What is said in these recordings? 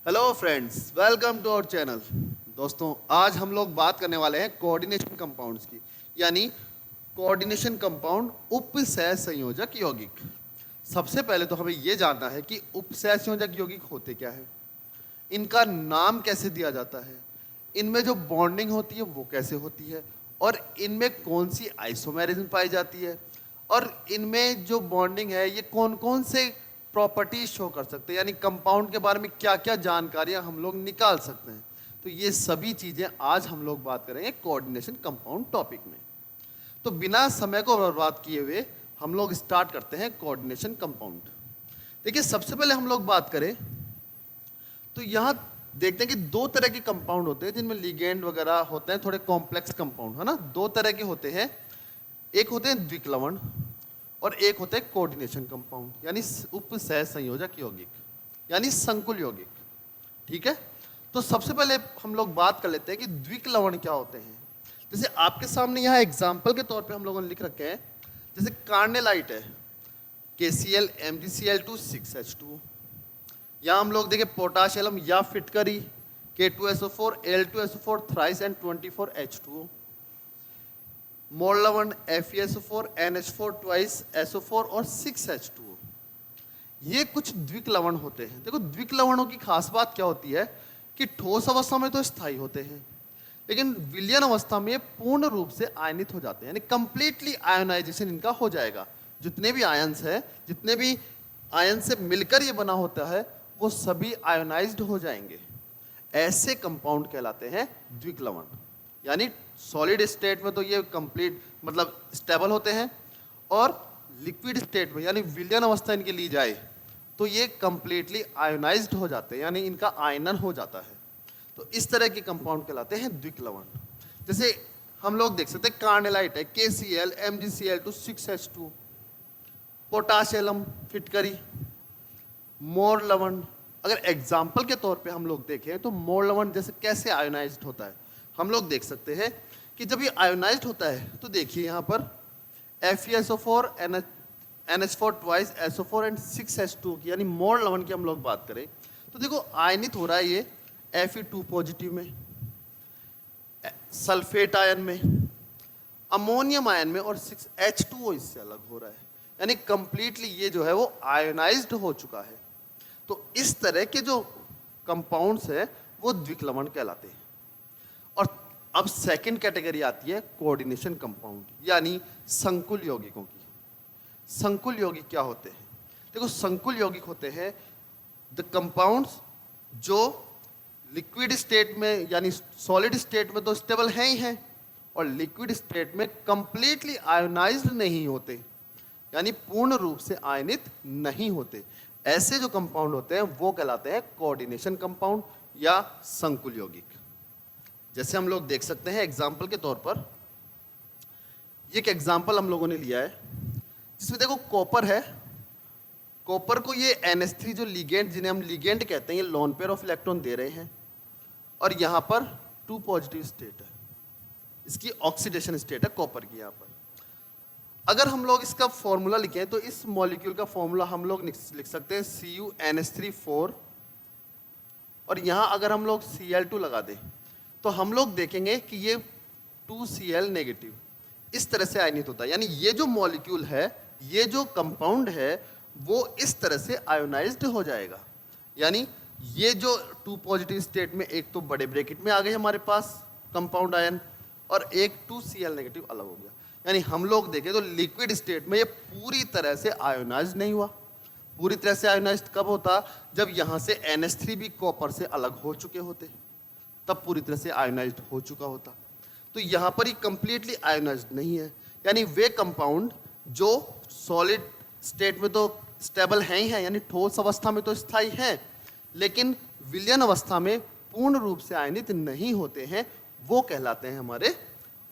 Hello friends, welcome to our channel. दोस्तों, आज हम लोग बात करने वाले हैं कोऑर्डिनेशन कंपाउंड्स की, यानी कोऑर्डिनेशन कंपाउंड उपसह संयोजक यौगिक। सबसे पहले तो हमें यह जानना है कि उपसह संयोजक यौगिक होते क्या है, इनका नाम कैसे दिया जाता है, इनमें जो बॉन्डिंग होती है वो कैसे होती है, और इनमें कौन सी आइसोमेरिज्म पाई जाती है, और इनमें जो बॉन्डिंग है ये कौन कौन से प्रॉपर्टीज शो कर सकते हैं, यानी कंपाउंड के बारे में क्या क्या जानकारियां हम लोग निकाल सकते हैं। तो ये सभी चीजें आज हम लोग बात करेंगे कोऑर्डिनेशन कंपाउंड टॉपिक में। तो बिना समय को बर्बाद किए हुए हम लोग स्टार्ट करते हैं कोऑर्डिनेशन कंपाउंड। देखिए, सबसे पहले हम लोग बात करें तो यहाँ देखते हैं कि दो तरह के कंपाउंड होते हैं जिनमें लिगेंड वगैरह होते हैं, थोड़े कॉम्प्लेक्स कंपाउंड, है ना। दो तरह के होते हैं, एक होते हैं द्विक्लवण और एक होते हैं कोऑर्डिनेशन कंपाउंड, यानी उपसह संयोजक यौगिक, यानी संकुल यौगिक। ठीक है, तो सबसे पहले हम लोग बात कर लेते हैं कि द्विक्लवण क्या होते हैं। जैसे आपके सामने यहाँ एग्जाम्पल के तौर पे हम लोगों ने लिख रखे हैं, जैसे कार्नेलाइट है KCl MgCl2 6H2। यहाँ हम लोग देखें पोटाशियम या फिटकरी K2SO4 Al2SO4 thrice and 24H2O। मोल लवण FeSO4 NH4 ट्वाइस SO4 और 6H2O। ये कुछ द्विक लवण होते हैं। देखो, द्विक लवणों की खास बात क्या होती है कि ठोस अवस्था में तो स्थायी होते हैं, लेकिन विलयन अवस्था में पूर्ण रूप से आयनित हो जाते हैं, यानी कंप्लीटली आयोनाइजेशन इनका हो जाएगा। जितने भी आयंस है, जितने भी आयन से मिलकर ये बना होता है, वो सभी आयोनाइज्ड हो जाएंगे। ऐसे कंपाउंड कहलाते हैं द्विक लवण। यानी सॉलिड स्टेट में तो ये कंप्लीट मतलब स्टेबल होते हैं, और लिक्विड स्टेट में यानी विलयन अवस्था इनकी ली जाए तो ये कंप्लीटली आयोनाइज्ड हो जाते हैं, यानी इनका आयनन हो जाता है। तो इस तरह के कंपाउंड कहलाते हैं द्विक लवण। जैसे हम लोग देख सकते हैं कार्नेलाइट है KCl MgCl2 6H2, पोटाशियम फिटकरी, मोर लवण। अगर एग्जाम्पल के तौर पे हम लोग देखें तो मोर लवण जैसे कैसे आयोनाइज्ड होता है, हम लोग देख सकते हैं कि जब ये आयोनाइज्ड होता है तो देखिए यहाँ पर FeSO4 NH4 twice SO4 and 6H2 की, यानी मोर लवण की हम लोग बात करें तो देखो आयनित हो रहा है ये Fe2 पॉजिटिव में, सल्फेट आयन में, अमोनियम आयन में, और 6H2O इससे अलग हो रहा है, यानी कंप्लीटली ये जो है वो आयोनाइज्ड हो चुका है। तो इस तरह के जो कंपाउंड्स है वो द्विक लवण कहलाते हैं। और अब सेकंड कैटेगरी आती है कोऑर्डिनेशन कंपाउंड, यानी संकुल यौगिकों की। संकुल यौगिक क्या होते हैं? देखो, संकुल यौगिक होते हैं द कंपाउंड्स जो लिक्विड स्टेट में यानी सॉलिड स्टेट में तो स्टेबल हैं ही हैं, और लिक्विड स्टेट में कंप्लीटली आयोनाइज्ड नहीं होते, यानी पूर्ण रूप से आयनित नहीं होते। ऐसे जो कंपाउंड होते हैं वो कहलाते हैं कोऑर्डिनेशन कंपाउंड या संकुल यौगिक। जैसे हम लोग देख सकते हैं एग्जाम्पल के तौर पर, ये एक एग्जाम्पल हम लोगों ने लिया है जिसमें देखो कॉपर है। कॉपर को ये NH3 जो लिगेंड, जिन्हें हम लिगेंड कहते हैं, ये लोन पेयर ऑफ इलेक्ट्रॉन दे रहे हैं, और यहाँ पर 2 पॉजिटिव स्टेट है, इसकी ऑक्सीडेशन स्टेट है कॉपर की। यहाँ पर अगर हम लोग इसका फॉर्मूला लिखें तो इस मॉलिक्यूल का फॉर्मूला हम लोग लिख सकते हैं CuNH3 और यहाँ अगर हम लोग Cl2 लगा दें तो हम लोग देखेंगे कि ये 2Cl नेगेटिव इस तरह से आयनित होता है, यानी ये जो मॉलिक्यूल है, ये जो कंपाउंड है, वो इस तरह से आयोनाइज्ड हो जाएगा। यानी ये जो 2 पॉजिटिव स्टेट में एक तो बड़े ब्रैकेट में आ गए हमारे पास कंपाउंड आयन, और एक 2Cl नेगेटिव अलग हो गया। यानी हम लोग देखें तो लिक्विड स्टेट में ये पूरी तरह से आयोनाइज्ड नहीं हुआ। पूरी तरह से आयोनाइज्ड कब होता? जब यहाँ से NH3 भी कॉपर से अलग हो चुके होते, तब पूरी तरह से आयोनाइज्ड हो चुका होता। तो यहाँ पर ही कंप्लीटली आयोनाइज्ड नहीं है, यानी वे कंपाउंड जो सॉलिड स्टेट में तो स्टेबल हैं ही हैं, यानी ठोस अवस्था में तो स्थायी हैं, लेकिन विलयन अवस्था में पूर्ण रूप से आयनित नहीं होते हैं, वो कहलाते हैं हमारे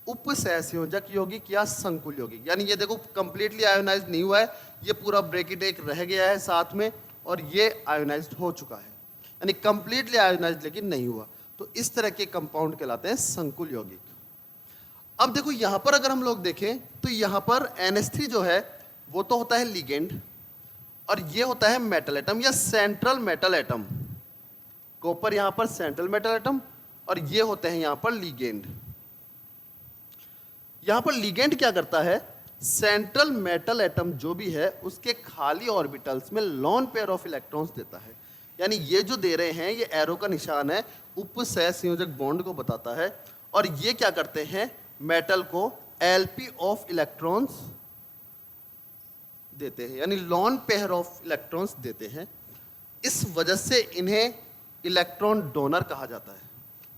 उपसह संयोजक यौगिक या संकुल यौगिक। यानी ये देखो कंप्लीटली आयोनाइज्ड नहीं हुआ है, ये पूरा ब्रैकेट एक रह गया है साथ में, और ये आयोनाइज्ड हो चुका है, यानी कंप्लीटली आयोनाइज्ड लेकिन नहीं हुआ। तो इस तरह के कंपाउंड कहलाते हैं संकुल यौगिक। अब देखो यहाँ पर अगर हम लोग देखें तो यहाँ पर NH3 जो है वो तो होता है लिगेंड, और ये होता है मेटल एटम या सेंट्रल मेटल एटम। कॉपर यहाँ पर सेंट्रल मेटल एटम, और ये होते हैं यहाँ पर लिगेंड। यहाँ पर लिगेंड क्या करता है, सेंट्रल मेटल एटम जो भी है उसके खाली ऑर्बिटल्स में लॉन पेयर ऑफ इलेक्ट्रॉन्स देता है। यानी ये जो दे रहे हैं, ये एरो का निशान है, उपसह संयोजक बॉन्ड को बताता है। और ये क्या करते हैं, मेटल को एलपी ऑफ इलेक्ट्रॉन्स देते हैं, यानी लॉन पेयर ऑफ इलेक्ट्रॉन्स देते हैं। इस वजह से इन्हें इलेक्ट्रॉन डोनर कहा जाता है।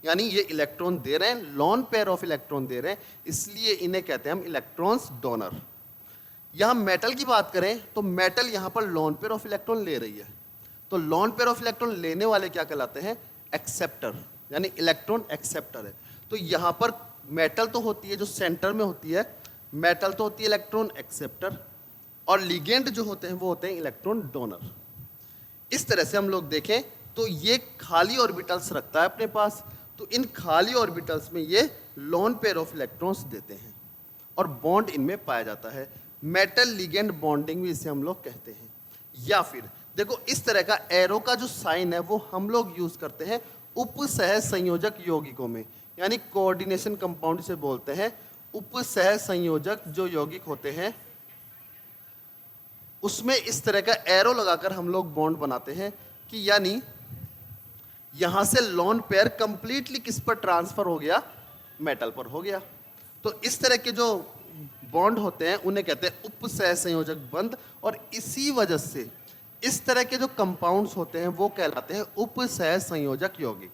यानी ये इलेक्ट्रॉन दे रहे हैं, लॉन पेयर ऑफ इलेक्ट्रॉन दे रहे हैं, इसलिए इन्हें कहते हैं हम इलेक्ट्रॉन्स डोनर। यहां मेटल की बात करें तो मेटल यहां पर लॉन पेयर ऑफ इलेक्ट्रॉन ले रही है, तो लॉन पेयर ऑफ इलेक्ट्रॉन लेने वाले क्या कहलाते हैं, एक्सेप्टर, यानी इलेक्ट्रॉन एक्सेप्टर है। तो यहां पर मेटल तो होती है जो सेंटर में होती है, मेटल तो होती है इलेक्ट्रॉन एक्सेप्टर, और लिगेंड जो होते हैं वो होते हैं इलेक्ट्रॉन डोनर। इस तरह से हम लोग देखें तो ये खाली ऑर्बिटल्स रखता है अपने पास, तो इन खाली ऑर्बिटल्स में ये लॉन पेयर ऑफ इलेक्ट्रॉन्स देते हैं और बॉन्ड इनमें पाया जाता है। मेटल लिगेंड बॉन्डिंग भी इसे हम लोग कहते हैं। या फिर देखो इस तरह का एरो का जो साइन है वो हम लोग यूज करते हैं उपसह संयोजक यौगिकों में, यानी कोऑर्डिनेशन कंपाउंड से बोलते हैं। उपसह संयोजक जो यौगिक होते हैं उसमें इस तरह का एरो लगाकर हम लोग बॉन्ड बनाते हैं कि यानी यहां से लॉन पेयर कंप्लीटली किस पर ट्रांसफर हो गया, मेटल पर हो गया। तो इस तरह के जो बॉन्ड होते हैं उन्हें कहते हैं उपसह संयोजक बंध, और इसी वजह से इस तरह के जो कंपाउंड्स होते हैं वो कहलाते हैं उपसह संयोजक यौगिक।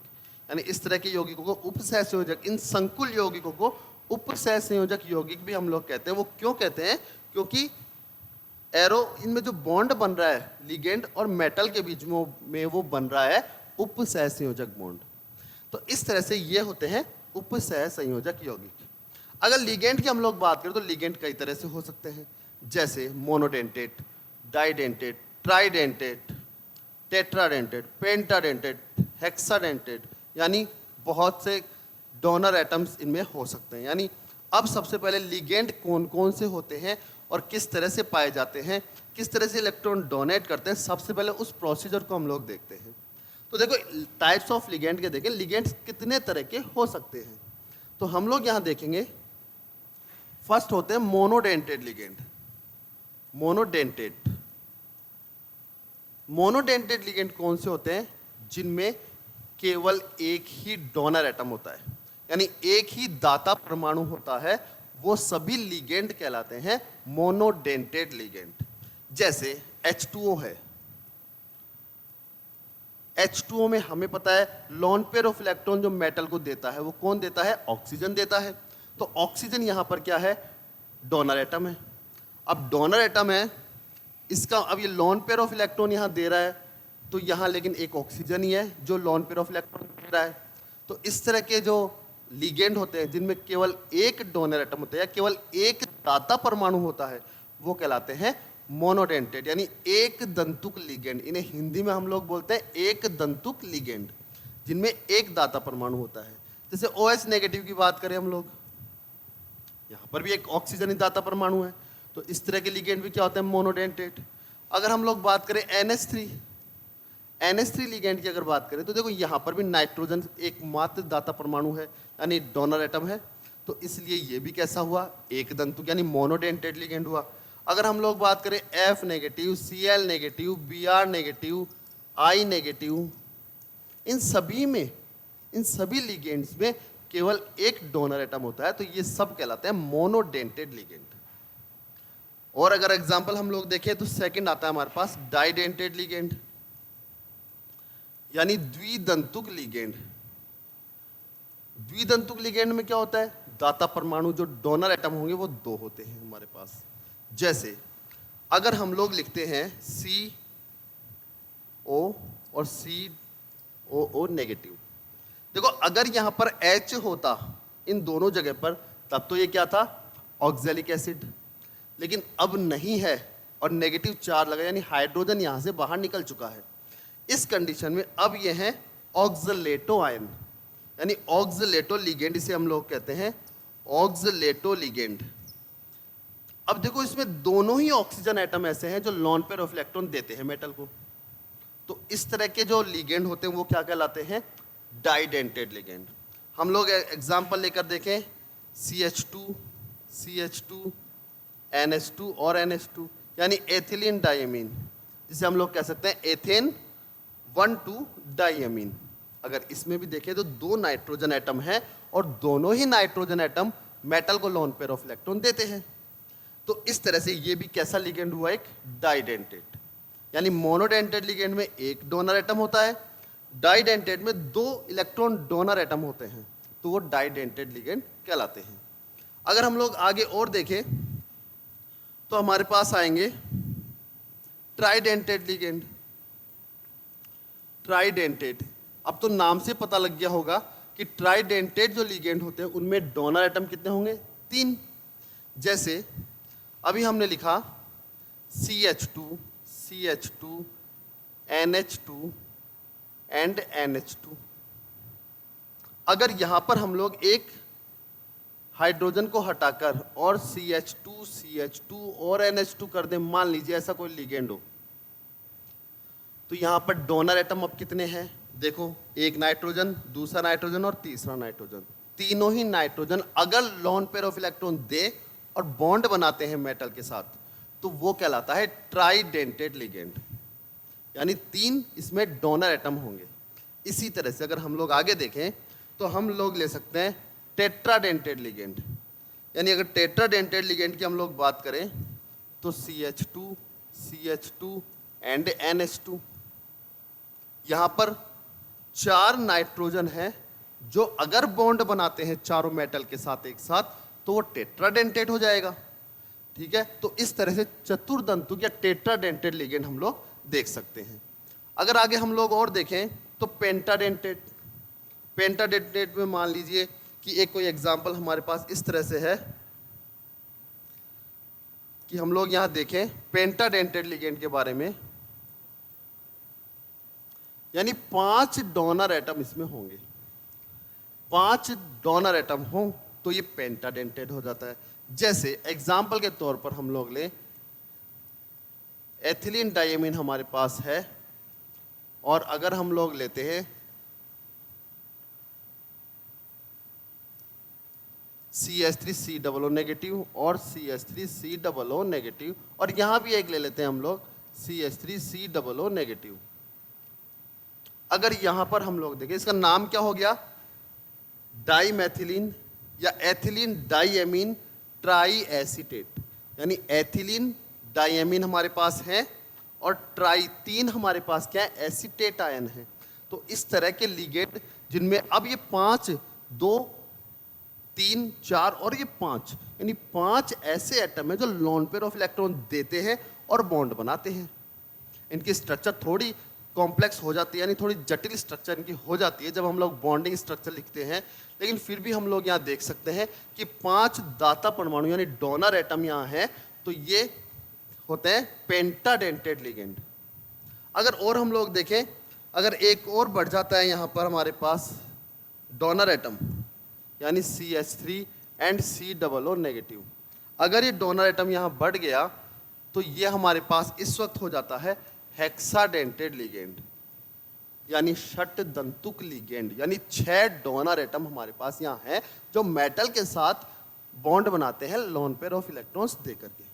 यानी इस तरह के यौगिकों को उपसह संयोजक, इन संकुल यौगिकों को उपसह संयोजक यौगिक भी हम लोग कहते हैं। वो क्यों कहते हैं, क्योंकि एरो इनमें जो बॉन्ड बन रहा है लिगेंड और मेटल के बीच में वो बन रहा है उपसह संयोजक बॉन्ड। तो इस तरह से ये होते हैं उपसह संयोजक यौगिक। अगर लिगेंड की हम लोग बात करें तो लिगेंड कई तरह से हो सकते हैं, जैसे monodentate, didentate, tridentate, tetradentate, pentadentate, hexadentate, यानी बहुत से डोनर एटम्स इनमें हो सकते हैं। यानी अब सबसे पहले लिगेंड कौन कौन से होते हैं और किस तरह से पाए जाते हैं, किस तरह से इलेक्ट्रॉन डोनेट करते हैं, सबसे पहले उस प्रोसीजर को हम लोग देखते हैं। तो देखो टाइप्स ऑफ लिगेंड के देखें, लिगेंड्स कितने तरह के हो सकते हैं। तो हम लोग यहाँ देखेंगे, फर्स्ट होते हैं monodentate ligand. Monodentate monodentate ligand कौन से होते हैं, जिनमें केवल एक ही डोनर एटम होता है, यानी एक ही दाता परमाणु होता है, वो सभी लिगेंड कहलाते हैं मोनोडेंटेड लिगेंड। जैसे H2O है, H2O में हमें पता है लॉन पेयर ऑफ इलेक्ट्रॉन जो मेटल को देता है वो कौन देता है, ऑक्सीजन देता है। तो ऑक्सीजन यहाँ पर क्या है, डोनर एटम है। अब डोनर एटम है, इसका अब ये लॉन पेयर ऑफ इलेक्ट्रॉन यहाँ दे रहा है, तो यहाँ लेकिन एक ऑक्सीजन ही है जो लॉन पेयर ऑफ इलेक्ट्रॉन दे रहा है। तो इस तरह के जो लिगेंड होते हैं जिनमें केवल एक डोनर एटम होता है या केवल एक दाता परमाणु होता है, वो कहलाते हैं मोनोडेंटेड, यानी एक दंतुक लिगेंड। इन्हें हिंदी में हम लोग बोलते हैं एक दंतुक लिगेंड, जिनमें एक दाता परमाणु होता है। जैसे OH नेगेटिव की बात करें हम लोग, यहाँ पर भी एक ऑक्सीजन ही दाता परमाणु है, तो इस तरह के लिगेंड भी क्या होते हैं, मोनोडेंटेड। अगर हम लोग बात करें NH3 लिगेंड की अगर बात करें तो देखो यहाँ पर भी नाइट्रोजन एकमात्र दाता परमाणु है, यानी डोनर एटम है, तो इसलिए ये भी कैसा हुआ, एक दंतुक, यानी मोनोडेंटेड लिगेंड हुआ। अगर हम लोग बात करें F negative, Cl negative, Br negative, I negative, इन सभी लिगेंड्स में केवल एक डोनर एटम होता है, तो ये सब कहलाते हैं मोनोडेंटेड लिगेंड। और अगर एग्जांपल हम लोग देखें तो सेकंड आता है हमारे पास डाइडेंटेड लिगेंड, यानी द्विदंतुक लिगेंड। द्विदंतुक लिगेंड में क्या होता है, दाता परमाणु जो डोनर एटम होंगे वो दो होते हैं हमारे पास। जैसे अगर हम लोग लिखते हैं CO और COO नेगेटिव, देखो अगर यहाँ पर H होता इन दोनों जगह पर तब तो ये क्या था, ऑक्जेलिक एसिड, लेकिन अब नहीं है और नेगेटिव चार्ज लगा, यानी हाइड्रोजन यहाँ से बाहर निकल चुका है। इस कंडीशन में अब ये है ऑक्सलेटो आयन, यानी ऑक्सलेटो लिगेंड, इसे हम लोग कहते हैं ऑक्सलेटो लिगेंड। अब देखो इसमें दोनों ही ऑक्सीजन एटम ऐसे हैं जो लॉन पेयर ऑफ इलेक्ट्रॉन देते हैं मेटल को, तो इस तरह के जो लिगेंड होते हैं वो क्या कहलाते हैं? डाइडेंटेड लिगेंड। हम लोग एग्जाम्पल लेकर देखें, CH2, CH2, NH2 और NH2, यानी एथिलीन डाइमीन, जिसे हम लोग कह सकते हैं एथेन 1,2 डाइमीन। अगर इसमें भी देखें तो दो नाइट्रोजन एटम है और दोनों ही नाइट्रोजन एटम मेटल को लोन पेयर ऑफ इलेक्ट्रॉन देते हैं। तो इस तरह से ये भी कैसा लिगेंड हुआ? एक डाइडेंटेड। यानी मोनोडेंटेड लिगेंड में एक डोनर एटम होता है, डाइडेंटेड में दो इलेक्ट्रॉन डोनर एटम होते हैं, तो वो डाइडेंटेड लिगेंड कहलाते हैं। अगर हम लोग आगे और देखें तो हमारे पास आएंगे ट्राइडेंटेड लिगेंड। ट्राइडेंटेड, अब तो नाम से पता लग गया होगा कि ट्राइडेंटेड जो लिगेंड होते हैं उनमें डोनर एटम कितने होंगे? 3। जैसे अभी हमने लिखा CH2, CH2, NH2 and NH2। अगर यहां पर हम लोग एक हाइड्रोजन को हटाकर और CH2, CH2 और NH2 कर दें, मान लीजिए ऐसा कोई लिगेंड हो, तो यहां पर डोनर एटम अब कितने हैं? देखो, एक नाइट्रोजन, दूसरा नाइट्रोजन और तीसरा नाइट्रोजन। तीनों ही नाइट्रोजन अगर लोन पेयर ऑफ इलेक्ट्रॉन दे और बॉन्ड बनाते हैं मेटल के साथ, तो वो कहलाता है ट्राइडेंटेड लिगेंड, यानी 3 इसमें डोनर एटम होंगे। इसी तरह से अगर हम लोग आगे देखें तो हम लोग ले सकते हैं टेट्राडेंटेड लिगेंड। यानी अगर टेट्राडेंटेड लिगेंड की हम लोग बात करें तो CH2, CH2 एंड NH2। यहाँ पर 4 नाइट्रोजन हैं जो अगर बॉन्ड बनाते हैं चारों मेटल के साथ एक साथ, तो वो टेट्राडेंटेड हो जाएगा। ठीक है, तो इस तरह से चतुर्दंतुक या टेट्राडेंटेड लिगेंड हम लोग देख सकते हैं। अगर आगे हम लोग और देखें तो पेंटाडेंटेड। पेंटाडेंटेड में मान लीजिए कि एक कोई एग्जांपल हमारे पास इस तरह से है कि हम लोग यहां देखें पेंटाडेंटेड लिगेंड के बारे में, यानी 5 डोनर एटम इसमें होंगे। 5 डोनर एटम हों तो ये पेंटाडेंटेड हो जाता है। जैसे एग्जाम्पल के तौर पर हम लोग लें, एथिलीन डाइमीन हमारे पास है, और अगर हम लोग लेते हैं CH3COO नेगेटिव और CH3COO नेगेटिव, और यहां भी एक ले लेते हैं हम लोग CH3COO नेगेटिव। अगर यहां पर हम लोग देखें, इसका नाम क्या हो गया? डाइमेथिलीन या एथिलीन डाइएमीन ट्राई एसीटेट। यानी एथिलीन डाइएमीन हमारे पास है और ट्राई 3 हमारे पास क्या है? एसीटेट आयन है। तो इस तरह के लिगेंड जिनमें अब ये 5, 2, 3, 4 और ये 5, यानी 5 ऐसे एटम है जो लोन पेयर ऑफ इलेक्ट्रॉन देते हैं और बॉन्ड बनाते हैं। इनकी स्ट्रक्चर थोड़ी कॉम्प्लेक्स हो जाती है, यानी थोड़ी जटिल स्ट्रक्चर इनकी हो जाती है जब हम लोग बॉन्डिंग स्ट्रक्चर लिखते हैं, लेकिन फिर भी हम लोग यहाँ देख सकते हैं कि 5 दाता परमाणु यानी डोनर एटम यहाँ हैं, तो ये होते हैं पेंटाडेंटेड लिगेंड। अगर और हम लोग देखें, अगर एक और बढ़ जाता है यहाँ पर हमारे पास डोनर एटम, यानी CH3 एंड COO नेगेटिव, अगर ये डोनर एटम यहाँ बढ़ गया तो ये हमारे पास इस वक्त हो जाता है हेक्साडेंटेड लिगेंड, यानी षट दंतुक लिगेंड। यानी 6 डोनर एटम हमारे पास यहाँ है जो मेटल के साथ बॉन्ड बनाते हैं लोन पेयर ऑफ इलेक्ट्रॉन्स देकर के।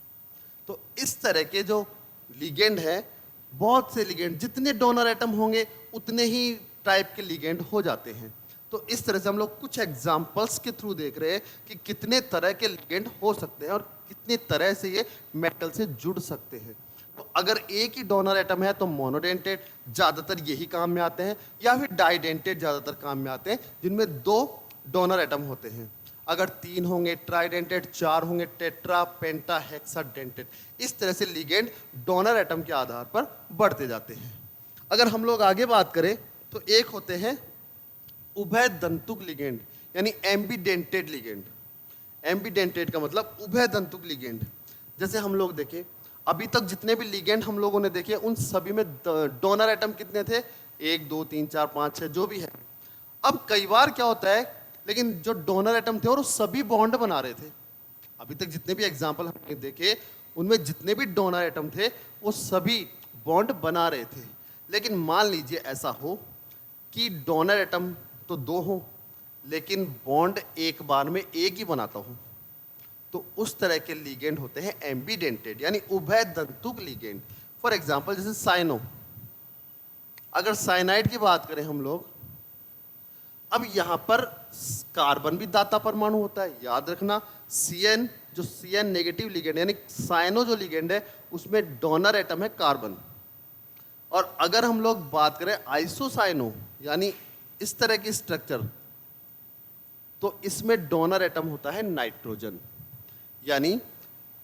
तो इस तरह के जो लिगेंड है, बहुत से लिगेंड, जितने डोनर एटम होंगे उतने ही टाइप के लिगेंड हो जाते हैं। तो इस तरह से हम लोग कुछ एग्जाम्पल्स के थ्रू देख रहे हैं कि कितने तरह के लिगेंड हो सकते हैं और कितने तरह से ये मेटल से जुड़ सकते हैं। तो अगर एक ही डोनर एटम है तो मोनोडेंटेड ज़्यादातर यही काम में आते हैं, या फिर डाइडेंटेड ज़्यादातर काम में आते हैं जिनमें 2 डोनर एटम होते हैं। अगर 3 होंगे ट्राइडेंटेड, 4 होंगे टेट्रा, पेंटा, हेक्साडेंटेड। इस तरह से लिगेंड डोनर एटम के आधार पर बढ़ते जाते हैं। अगर हम लोग आगे बात करें तो एक होते हैं उभय दंतुक लिगेंड, यानी एम्बीडेंटेड लिगेंड। एम्बीडेंटेड का मतलब उभय दंतुक लिगेंड। जैसे हम लोग देखें, अभी तक जितने भी लिगेंड हम लोगों ने देखे उन सभी में डोनर एटम कितने थे? 1, 2, 3, 4, 5, 6 जो भी है। अब कई बार क्या होता है, लेकिन जो डोनर एटम थे और वो सभी बॉन्ड बना रहे थे। अभी तक जितने भी एग्जाम्पल हमने देखे उनमें जितने भी डोनर एटम थे वो सभी बॉन्ड बना रहे थे, लेकिन मान लीजिए ऐसा हो कि डोनर एटम तो दो हो, लेकिन बॉन्ड एक बार में एक ही बनाता हूं, तो उस तरह के लिगेंड होते हैं एम्बीडेंटेड, यानी उभय दंतुक लिगेंड। फॉर एग्जांपल जैसे साइनो, अगर साइनाइड की बात करें हम लोग, अब यहां पर कार्बन भी दाता परमाणु होता है, याद रखना। Cn, जो Cn नेगेटिव लिगेंड यानी साइनो जो लिगेंड है उसमें डोनर एटम है कार्बन। और अगर हम लोग बात करें आइसोसाइनो यानी इस तरह की स्ट्रक्चर, तो इसमें डोनर एटम होता है नाइट्रोजन। यानी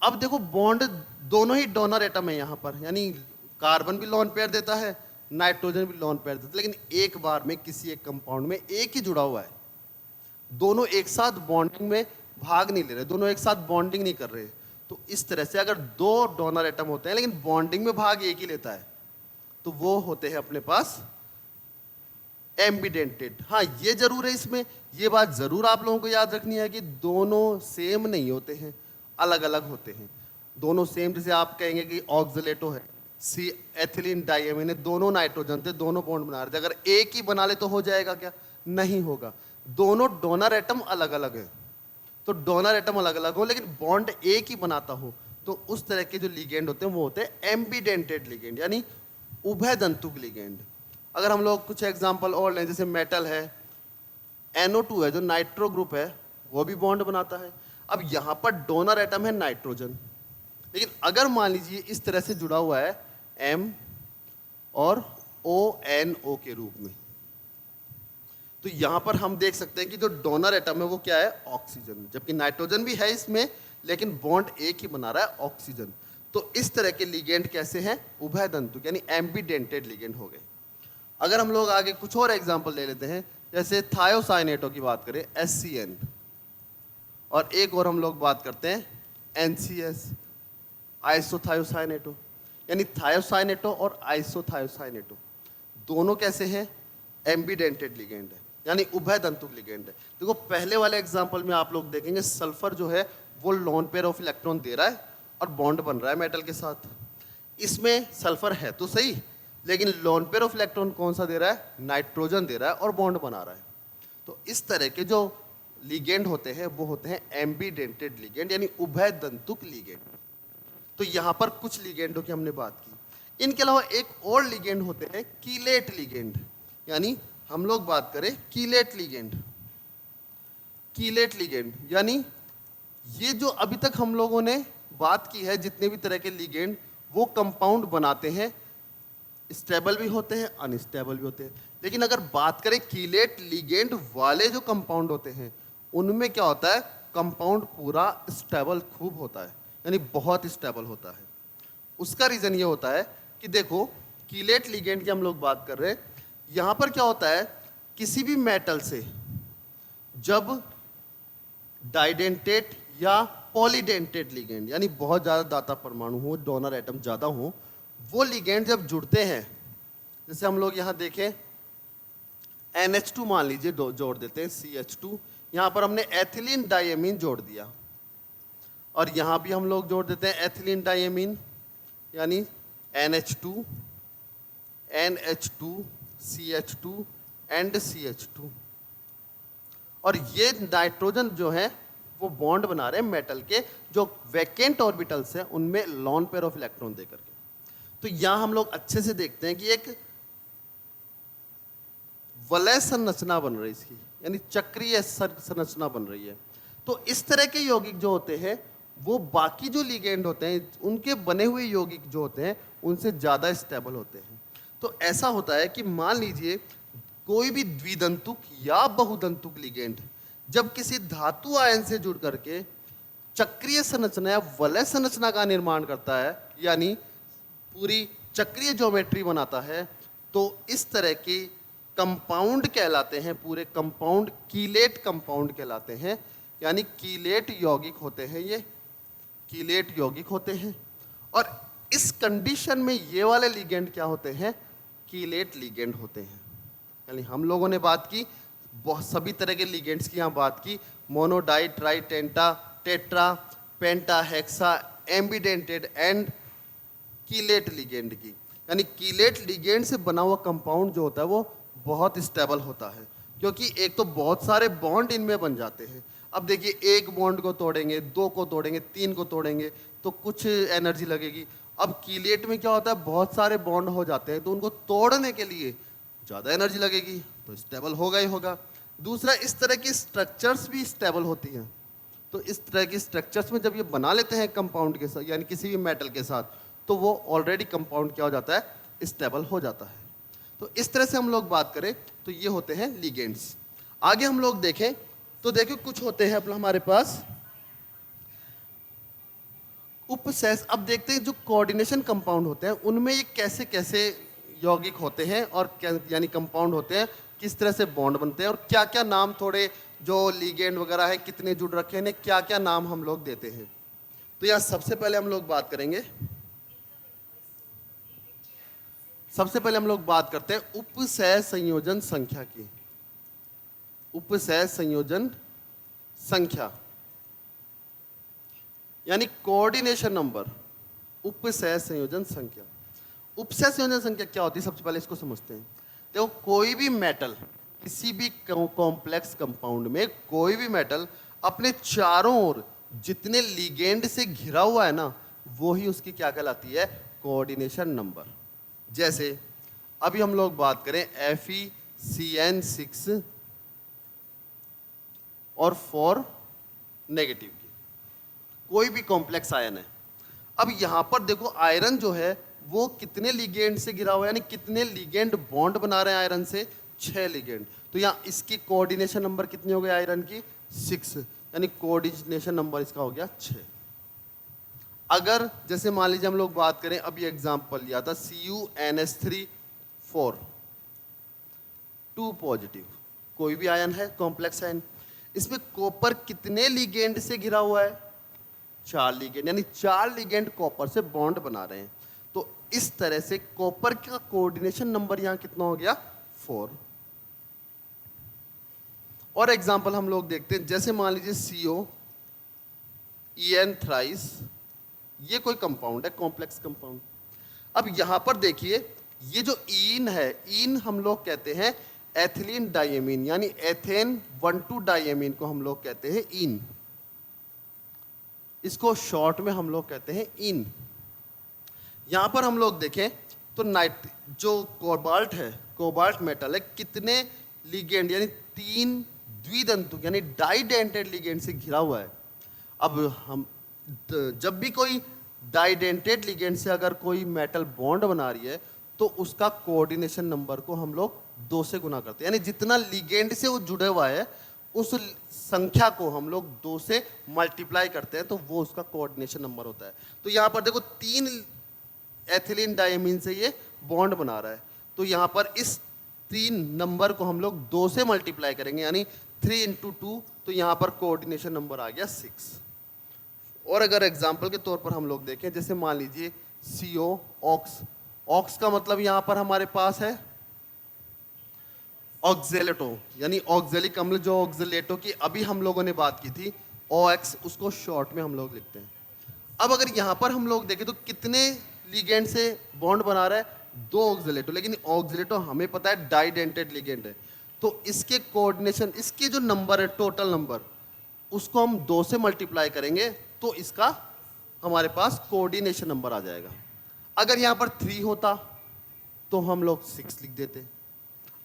अब देखो बॉन्ड दोनों ही डोनर एटम है यहां पर, यानी कार्बन भी लोन पेयर देता है, नाइट्रोजन भी लोन पेयर देता है, लेकिन एक बार में किसी एक कंपाउंड में एक ही जुड़ा हुआ है। दोनों एक साथ बॉन्डिंग में भाग नहीं ले रहे, दोनों एक साथ बॉन्डिंग नहीं कर रहे। तो इस तरह से अगर दो डोनर एटम होते हैं लेकिन बॉन्डिंग में भाग एक ही लेता है, तो वो होते हैं अपने पास एम्बिडेंटेड। हाँ, ये जरूर है, इसमें ये बात जरूर आप लोगों को याद रखनी है कि दोनों सेम नहीं होते हैं, अलग अलग होते हैं। दोनों सेम, जैसे आप कहेंगे कि ऑक्सलेटो है, सी एथिलीन डाइएमीन है, दोनों नाइट्रोजन थे, दोनों बॉन्ड बना रहे थे, अगर एक ही बना ले तो हो जाएगा क्या? नहीं होगा। दोनों डोनर एटम अलग अलग है, तो डोनर एटम अलग अलग हो लेकिन बॉन्ड एक ही बनाता हो, तो उस तरह के जो लिगेंड होते हैं वो होते हैं एम्बिडेंटेड लिगेंड, यानी उभय दंतुक लिगेंड। अगर हम लोग कुछ एग्जांपल और लें, जैसे मेटल है, NO2 है जो नाइट्रो ग्रुप है, वो भी बॉन्ड बनाता है। अब यहां पर डोनर एटम है नाइट्रोजन, लेकिन अगर मान लीजिए इस तरह से जुड़ा हुआ है M और ONO के रूप में, तो यहां पर हम देख सकते हैं कि जो डोनर एटम है वो क्या है? ऑक्सीजन, जबकि नाइट्रोजन भी है इसमें, लेकिन बॉन्ड एक ही बना रहा है, ऑक्सीजन। तो इस तरह के लिगेंड कैसे हैं? उभय दंतुक, यानी एम्बिडेंटेड लिगेंड हो गए। अगर हम लोग आगे कुछ और एग्जांपल ले लेते हैं, जैसे थायोसाइनेटो की बात करें, SCN, और एक और हम लोग बात करते हैं NCS, आइसोथायोसाइनेटो, यानी थायोसाइनेटो और आइसोथायोसाइनेटो दोनों कैसे हैं? एम्बिडेंटेड लिगेंड है, यानी उभय दंतुक लिगेंड है। देखो पहले वाले एग्जांपल में आप लोग देखेंगे सल्फर जो है वो लोन पेयर ऑफ इलेक्ट्रॉन दे रहा है और बॉन्ड बन रहा है मेटल के साथ। इसमें सल्फर है तो सही, लेकिन लोन पेयर ऑफ इलेक्ट्रॉन कौन सा दे रहा है? नाइट्रोजन दे रहा है और बॉन्ड बना रहा है। तो इस तरह के जो लिगेंड होते हैं वो होते हैं एम्बिडेंटेड लिगेंड, यानी उभय दंतुक लिगेंड। तो यहां पर कुछ लिगेंडों की हमने बात की। इनके अलावा एक और लिगेंड होते हैं कीलेट लिगेंड, यानी हम लोग बात करें कीलेट लिगेंड। कीलेट लिगेंड यानी ये जो अभी तक हम लोगों ने बात की है, जितने भी तरह के लिगेंड वो कंपाउंड बनाते हैं, स्टेबल भी होते हैं, अनस्टेबल भी होते हैं। लेकिन अगर बात करें कीलेट लिगेंड वाले जो कंपाउंड होते हैं, उनमें क्या होता है? कंपाउंड पूरा स्टेबल खूब होता है, यानी बहुत स्टेबल होता है। उसका रीजन ये होता है कि देखो कीलेट लिगेंड की हम लोग बात कर रहे हैं, यहां पर क्या होता है? किसी भी मेटल से जब डाइडेंटेट या पॉलीडेंटेट लिगेंड, यानी बहुत ज्यादा दाता परमाणु हो, डोनर एटम ज्यादा हो, वो लिगेंड जब जुड़ते हैं, जैसे हम लोग यहां देखें NH2 मान लीजिए जोड़ देते हैं, CH2, यहां पर हमने एथिलीन डाइएमीन जोड़ दिया, और यहां भी हम लोग जोड़ देते हैं एथिलीन डाइएमीन, यानी NH2, NH2, CH2 and CH2, और ये नाइट्रोजन जो है वो बॉन्ड बना रहे हैं मेटल के जो वैकेंट ऑर्बिटल्स हैं उनमें लॉन पेयर ऑफ इलेक्ट्रॉन देकर के। तो यहां हम लोग अच्छे से देखते हैं कि एक वलय संरचना बन रही है इसकी, यानी चक्रीय संरचना बन रही है। तो इस तरह के यौगिक जो होते हैं वो बाकी जो लिगेंड होते हैं उनके बने हुए यौगिक जो होते हैं उनसे ज्यादा स्टेबल होते हैं। तो ऐसा होता है कि मान लीजिए कोई भी द्विदंतुक या बहुदंतुक लिगेंड जब किसी धातु आयन से जुड़ करके चक्रीय संरचना या वलय संरचना का निर्माण करता है, यानी पूरी चक्रीय ज्योमेट्री बनाता है, तो इस तरह के कंपाउंड कहलाते हैं, पूरे कंपाउंड कीलेट कंपाउंड कहलाते हैं, यानी कीलेट यौगिक होते हैं, ये कीलेट यौगिक होते हैं। और इस कंडीशन में ये वाले लिगेंड क्या होते हैं? कीलेट लिगेंड होते हैं। यानी हम लोगों ने बात की बहुत सभी तरह के लिगेंड्स की, यहाँ बात की मोनो, डाई, ट्राई, टेंटा, tetra, penta, hexa, ambidentate and chelate ligand की। यानी कीलेट लिगेंड से बना हुआ कंपाउंड जो होता है वो बहुत स्टेबल होता है, क्योंकि एक तो बहुत सारे बॉन्ड इनमें बन जाते हैं। अब देखिए, एक बॉन्ड को तोड़ेंगे, दो को तोड़ेंगे, तीन को तोड़ेंगे तो कुछ एनर्जी लगेगी। अब कीलेट में क्या होता है, बहुत सारे बॉन्ड हो जाते हैं तो उनको तोड़ने के लिए ज़्यादा एनर्जी लगेगी, तो स्टेबल होगा ही होगा। दूसरा, इस तरह की स्ट्रक्चर्स भी स्टेबल होती हैं। तो इस तरह की स्ट्रक्चर्स में जब ये बना लेते हैं कंपाउंड के साथ, यानी किसी भी मेटल के साथ, तो वो ऑलरेडी कंपाउंड क्या हो जाता है, स्टेबल हो जाता है। तो इस तरह से हम लोग बात करें तो ये होते हैं लिगेंड्स। आगे हम लोग देखें तो देखो कुछ होते हैं अपना हमारे पास उपसेस। अब देखते हैं जो कोऑर्डिनेशन कंपाउंड होते हैं उनमें ये कैसे कैसे यौगिक होते हैं और यानी कंपाउंड होते हैं, किस तरह से बॉन्ड बनते हैं और क्या क्या नाम, थोड़े जो लिगेंड वगैरह है कितने जुड़ रखे हैं, क्या क्या नाम हम लोग देते हैं। तो यहाँ सबसे पहले हम लोग बात करेंगे, सबसे पहले हम लोग बात करते हैं उपसह संयोजन संख्या की। उपसह संयोजन संख्या यानी कोऑर्डिनेशन नंबर, उपसह संयोजन संख्या। उपसह संयोजन संख्या क्या होती है, सबसे पहले इसको समझते हैं। देखो, कोई भी मेटल, किसी भी कॉम्प्लेक्स कंपाउंड में कोई भी मेटल अपने चारों ओर जितने लिगेंड से घिरा हुआ है ना, वो ही उसकी क्या कहलाती है, कोऑर्डिनेशन नंबर। जैसे अभी हम लोग बात करें FeCN6 और 4 नेगेटिव की, कोई भी कॉम्प्लेक्स आयन है। अब यहां पर देखो, आयरन जो है वो कितने लिगेंड से घिरा हुआ है, यानी कितने लिगेंड बॉन्ड बना रहे हैं आयरन से, 6 लिगेंड। तो यहाँ इसकी कोऑर्डिनेशन नंबर कितनी हो गई आयरन की, 6, यानी कोऑर्डिनेशन नंबर इसका हो गया 6। अगर जैसे मान लीजिए हम लोग बात करें, अभी एग्जांपल लिया था CuNH3 4 2 पॉजिटिव, कोई भी आयन है कॉम्प्लेक्स आयन, इसमें कॉपर कितने लिगेंड से घिरा हुआ है, 4 लिगेंड, यानी 4 लिगेंड कॉपर से बॉन्ड बना रहे हैं। तो इस तरह से कॉपर का कोऑर्डिनेशन नंबर यहां कितना हो गया, 4। और एग्जांपल हम लोग देखते हैं, जैसे मान लीजिए COEN थ्राइस, ये कोई कंपाउंड है, कॉम्प्लेक्स कंपाउंड। अब यहां पर देखिए, ये जो ईन है, ईन हम लोग कहते हैं एथिलीन डाइएमीन, यानी एथेन 1,2 डाइएमीन को हम लोग कहते हैं ईन। इसको शॉर्ट में हम लोग कहते हैं ईन। यहां पर हम लोग देखें तो जो कोबाल्ट है, कोबाल्ट मेटल है, कितने लिगेंड यानी 3 द्विदंतुक यानी डाइडेंटेड लिगेंड से घिरा हुआ है। अब हम जब भी कोई डाइडेंटेड लिगेंड से अगर कोई मेटल बॉन्ड बना रही है तो उसका कोऑर्डिनेशन नंबर को हम लोग 2 से गुना करते हैं, यानी जितना लिगेंड से वो जुड़े हुआ है उस संख्या को हम लोग 2 से मल्टीप्लाई करते हैं, तो वो उसका कोऑर्डिनेशन नंबर होता है। तो यहाँ पर देखो, 3 एथिलीन डाइमीन से ये बॉन्ड बना रहा है, तो यहाँ पर इस 3 नंबर को हम लोग 2 से मल्टीप्लाई करेंगे, यानी 3 × 2, तो यहाँ पर कोऑर्डिनेशन नंबर आ गया 6। और अगर एग्जाम्पल के तौर पर हम लोग देखें, जैसे मान लीजिए CO ऑक्स, ऑक्स का मतलब यहाँ पर हमारे पास है ऑक्जेलेटो, यानी ऑक्जेलिक अम्ल, जो ऑक्जेलेटो की अभी हम लोगों ने बात की थी, OX, उसको शॉर्ट में हम लोग लिखते हैं। अब अगर यहाँ पर हम लोग देखें तो कितने लिगेंड से बॉन्ड बना रहा है, 2 ऑक्जेलेटो, लेकिन ऑक्जेलेटो हमें पता है डाइडेंटेड लिगेंड है, तो इसके कोऑर्डिनेशन, इसके जो नंबर है टोटल नंबर, उसको हम 2 से मल्टीप्लाई करेंगे तो इसका हमारे पास कोऑर्डिनेशन नंबर आ जाएगा। अगर यहाँ पर 3 होता तो हम लोग 6 लिख देते।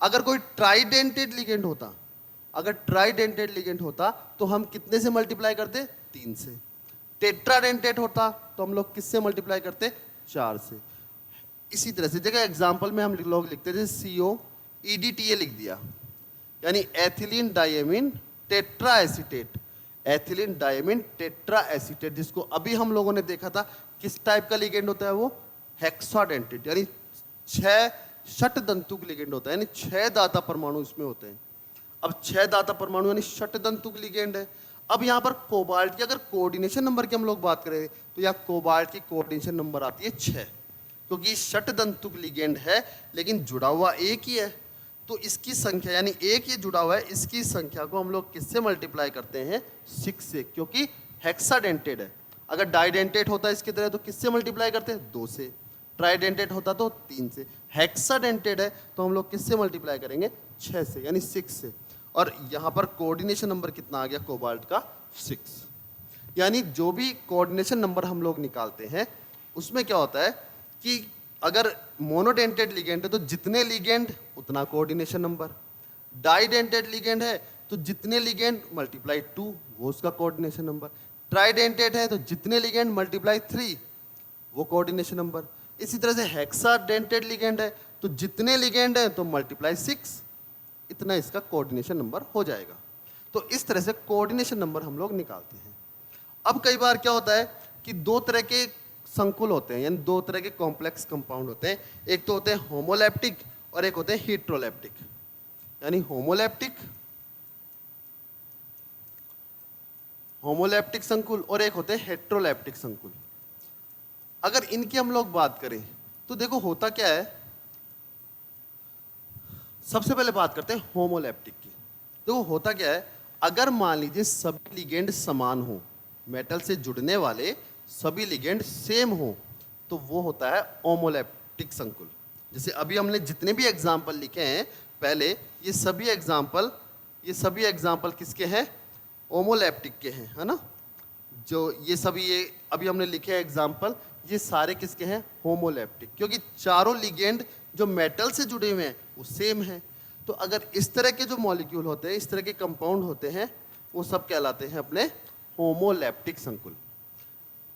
अगर कोई ट्राइडेंटेड लिगेंड होता, अगर ट्राइडेंटेड लिगेंड होता तो हम कितने से मल्टीप्लाई करते, 3 से। टेट्राडेंटेड होता तो हम लोग किससे मल्टीप्लाई करते, 4 से। इसी तरह से जगह एग्जाम्पल में हम लोग लिखते थे COEDTA लिख दिया, यानी ethylene diamine tetra acetate, ethylene diamine tetra acetate, जिसको अभी हम लोगों ने देखा था किस टाइप का लिगेंड होता है, वो हेक्साडेंटेड, यानी 6 षटदंतुक लिगेंड होता है, यानी 6 दाता परमाणु इसमें होते हैं। अब 6 दाता परमाणु यानी षटदंतुक लिगेंड है। अब यहाँ पर कोबाल्ट की अगर कोऑर्डिनेशन नंबर की हम लोग बात करें तो यहाँ कोबाल्ट की कोऑर्डिनेशन नंबर आती है 6, क्योंकि षटदंतुक लिगेंड है लेकिन जुड़ा हुआ एक ही है, तो इसकी संख्या यानी एक ये जुड़ा हुआ है, इसकी संख्या को हम लोग किससे मल्टीप्लाई करते हैं, 6 से, क्योंकि हेक्साडेंटेड है। अगर डाइडेंटेड होता है इसकी तरह तो किससे मल्टीप्लाई करते हैं, 2 से। ट्राइडेंटेड होता तो 3 से, हेक्साडेंटेड है तो हम लोग किससे मल्टीप्लाई करेंगे, 6 से, यानी 6 से। और यहाँ पर कोऑर्डिनेशन नंबर कितना आ गया कोबाल्ट का, 6। यानी जो भी कोऑर्डिनेशन नंबर हम लोग निकालते हैं उसमें क्या होता है कि अगर मोनोडेंटेड लिगेंड है तो जितने लिगेंड उतना कोऑर्डिनेशन नंबर, डाइडेंटेड लिगेंड है तो जितने लिगेंड मल्टीप्लाई 2 वो उसका कोऑर्डिनेशन नंबर, ट्राइडेंटेड है तो जितने लिगेंड मल्टीप्लाई 3 वो कोऑर्डिनेशन नंबर। इसी तरह से हेक्साडेंटेड लिगेंड है तो जितने लिगेंड है तो मल्टीप्लाई 6, इतना इसका कोऑर्डिनेशन नंबर हो जाएगा। तो इस तरह से कोऑर्डिनेशन नंबर हम लोग निकालते हैं। अब कई बार क्या होता है कि दो तरह के संकुल होते हैं, यानी दो तरह के कॉम्प्लेक्स कंपाउंड होते हैं, एक तो होते हैं होमोलैप्टिक और एक होते हैं हेट्रोलैप्टिक। यानी होमोलैप्टिक संकुल और एक होते हैं हेट्रोलैप्टिक संकुल। अगर इनकी हम लोग बात करें तो देखो होता क्या है, सबसे पहले बात करते हैं होमोलैप्टिक की। देखो होता क्या है, अगर मान लीजिए सभी लिगेंड समान हो, मेटल से जुड़ने वाले सभी लिगेंड सेम हो, तो वो होता है होमोलैप्टिक संकुल। जैसे अभी हमने जितने भी एग्जाम्पल लिखे हैं पहले, ये सभी एग्जाम्पल किसके हैं, होमोलैप्टिक के हैं, है ना। जो ये सभी ये अभी हमने लिखे हैं एग्जाम्पल, ये सारे किसके हैं, होमोलैप्टिक, क्योंकि चारों लिगेंड जो मेटल से जुड़े हुए हैं वो सेम है। तो अगर इस तरह के जो मॉलिक्यूल होते हैं, इस तरह के कंपाउंड होते हैं, वो सब कहलाते हैं अपने होमोलैप्टिक संकुल।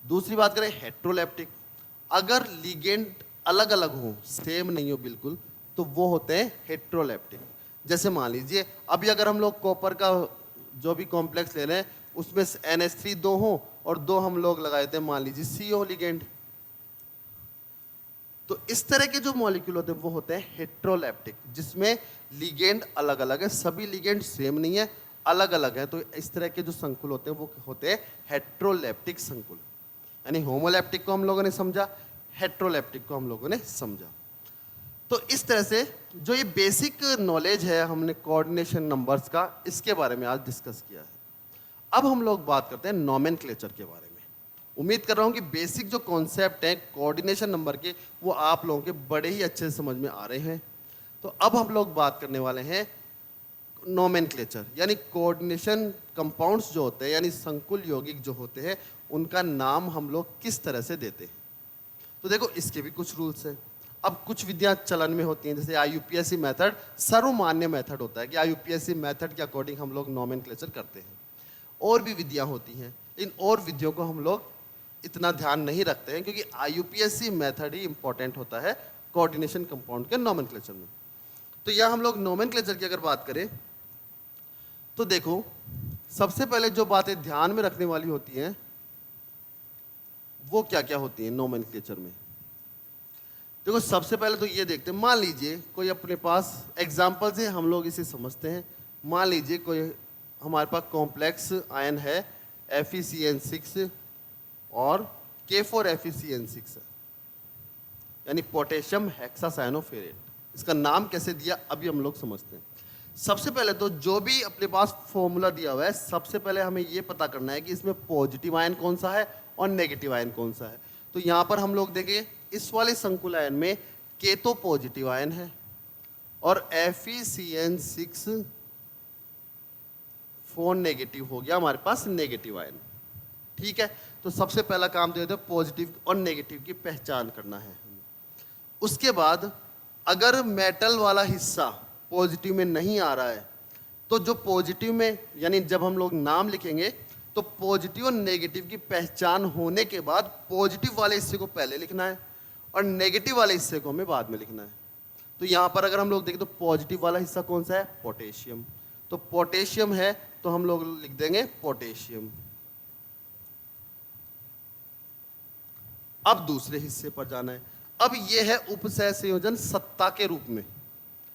दूसरी बात करें हेट्रोलैप्टिक, अगर लिगेंड अलग अलग हो, सेम नहीं हो बिल्कुल, तो वो होते हैं हेट्रोलैप्टिक। जैसे मान लीजिए अभी अगर हम लोग कॉपर का जो भी कॉम्प्लेक्स ले रहे हैं उसमें NH3 दो हो और दो हम लोग लगाए थे मान लीजिए CO लिगेंड, तो इस तरह के जो मॉलिक्यूल होते हैं वो होते हैं हेट्रोलैप्टिक, जिसमें लिगेंड अलग अलग है, सभी लिगेंड सेम नहीं है, अलग अलग है। तो इस तरह के जो संकुल होते हैं वो होते हैं हेट्रोलैप्टिक संकुल। यानी होमोलैप्टिक को हम लोगों ने समझा, हेट्रोलैप्टिक को हम लोगों ने समझा। तो इस तरह से जो ये बेसिक नॉलेज है हमने कोऑर्डिनेशन नंबर्स का, इसके बारे में आज डिस्कस किया है। अब हम लोग बात करते हैं नोमेनक्लेचर के बारे में। उम्मीद कर रहा हूँ कि बेसिक जो कॉन्सेप्ट हैं कोऑर्डिनेशन नंबर के वो आप लोगों के बड़े ही अच्छे से समझ में आ रहे हैं। तो अब हम लोग बात करने वाले हैं नोमेनक्लेचर, यानी कोऑर्डिनेशन कंपाउंड्स जो होते हैं, यानी संकुल यौगिक जो होते हैं, उनका नाम हम लोग किस तरह से देते हैं। तो देखो इसके भी कुछ रूल्स हैं। अब कुछ विधियां चलन में होती हैं, जैसे IUPAC मेथड सर्वमान्य मेथड होता है कि IUPAC मेथड के अकॉर्डिंग हम लोग नोमेनक्लेचर करते हैं। और भी विधियां होती हैं, इन और विधियों को हम लोग इतना ध्यान नहीं रखते हैं, क्योंकि IUPAC मेथड ही इंपॉर्टेंट होता है कोऑर्डिनेशन कंपाउंड के नोमेनक्लेचर में। तो यहाँ हम लोग नोमेनक्लेचर की अगर बात करें तो देखो सबसे पहले जो बातें ध्यान में रखने वाली होती हैं वो क्या क्या होती हैं नोमेनक्लेचर में। देखो सबसे पहले तो ये देखते हैं, मान लीजिए कोई अपने पास एग्जाम्पल से हम लोग इसे समझते हैं। मान लीजिए कोई हमारे पास कॉम्प्लेक्स आयन है FeCN6 और K4FeCN6 है, यानी पोटेशियम हेक्सासाइनोफेरेट। इसका नाम कैसे दिया अभी हम लोग समझते हैं। सबसे पहले तो जो भी अपने पास फॉर्मूला दिया हुआ है, सबसे पहले हमें ये पता करना है कि इसमें पॉजिटिव आयन कौन सा है और नेगेटिव आयन कौन सा है। तो यहाँ पर हम लोग देखें इस वाले संकुल आयन में K तो पॉजिटिव आयन है और FeCN6 4 नेगेटिव हो गया हमारे पास नेगेटिव आयन। ठीक है, तो सबसे पहला काम जो है पॉजिटिव और नेगेटिव की पहचान करना है। उसके बाद अगर मेटल वाला हिस्सा पॉजिटिव में नहीं आ रहा है तो जो पॉजिटिव में, यानी जब हम लोग नाम लिखेंगे तो पॉजिटिव और नेगेटिव की पहचान होने के बाद पॉजिटिव वाले हिस्से को पहले लिखना है और नेगेटिव वाले हिस्से को हमें बाद में लिखना है। तो यहाँ पर अगर हम लोग देखें तो पॉजिटिव वाला हिस्सा कौन सा है, पोटेशियम। तो पोटेशियम है तो हम लोग लिख देंगे पोटेशियम। अब दूसरे हिस्से पर जाना है। अब यह है उपसह संयोजन सत्ता के रूप में,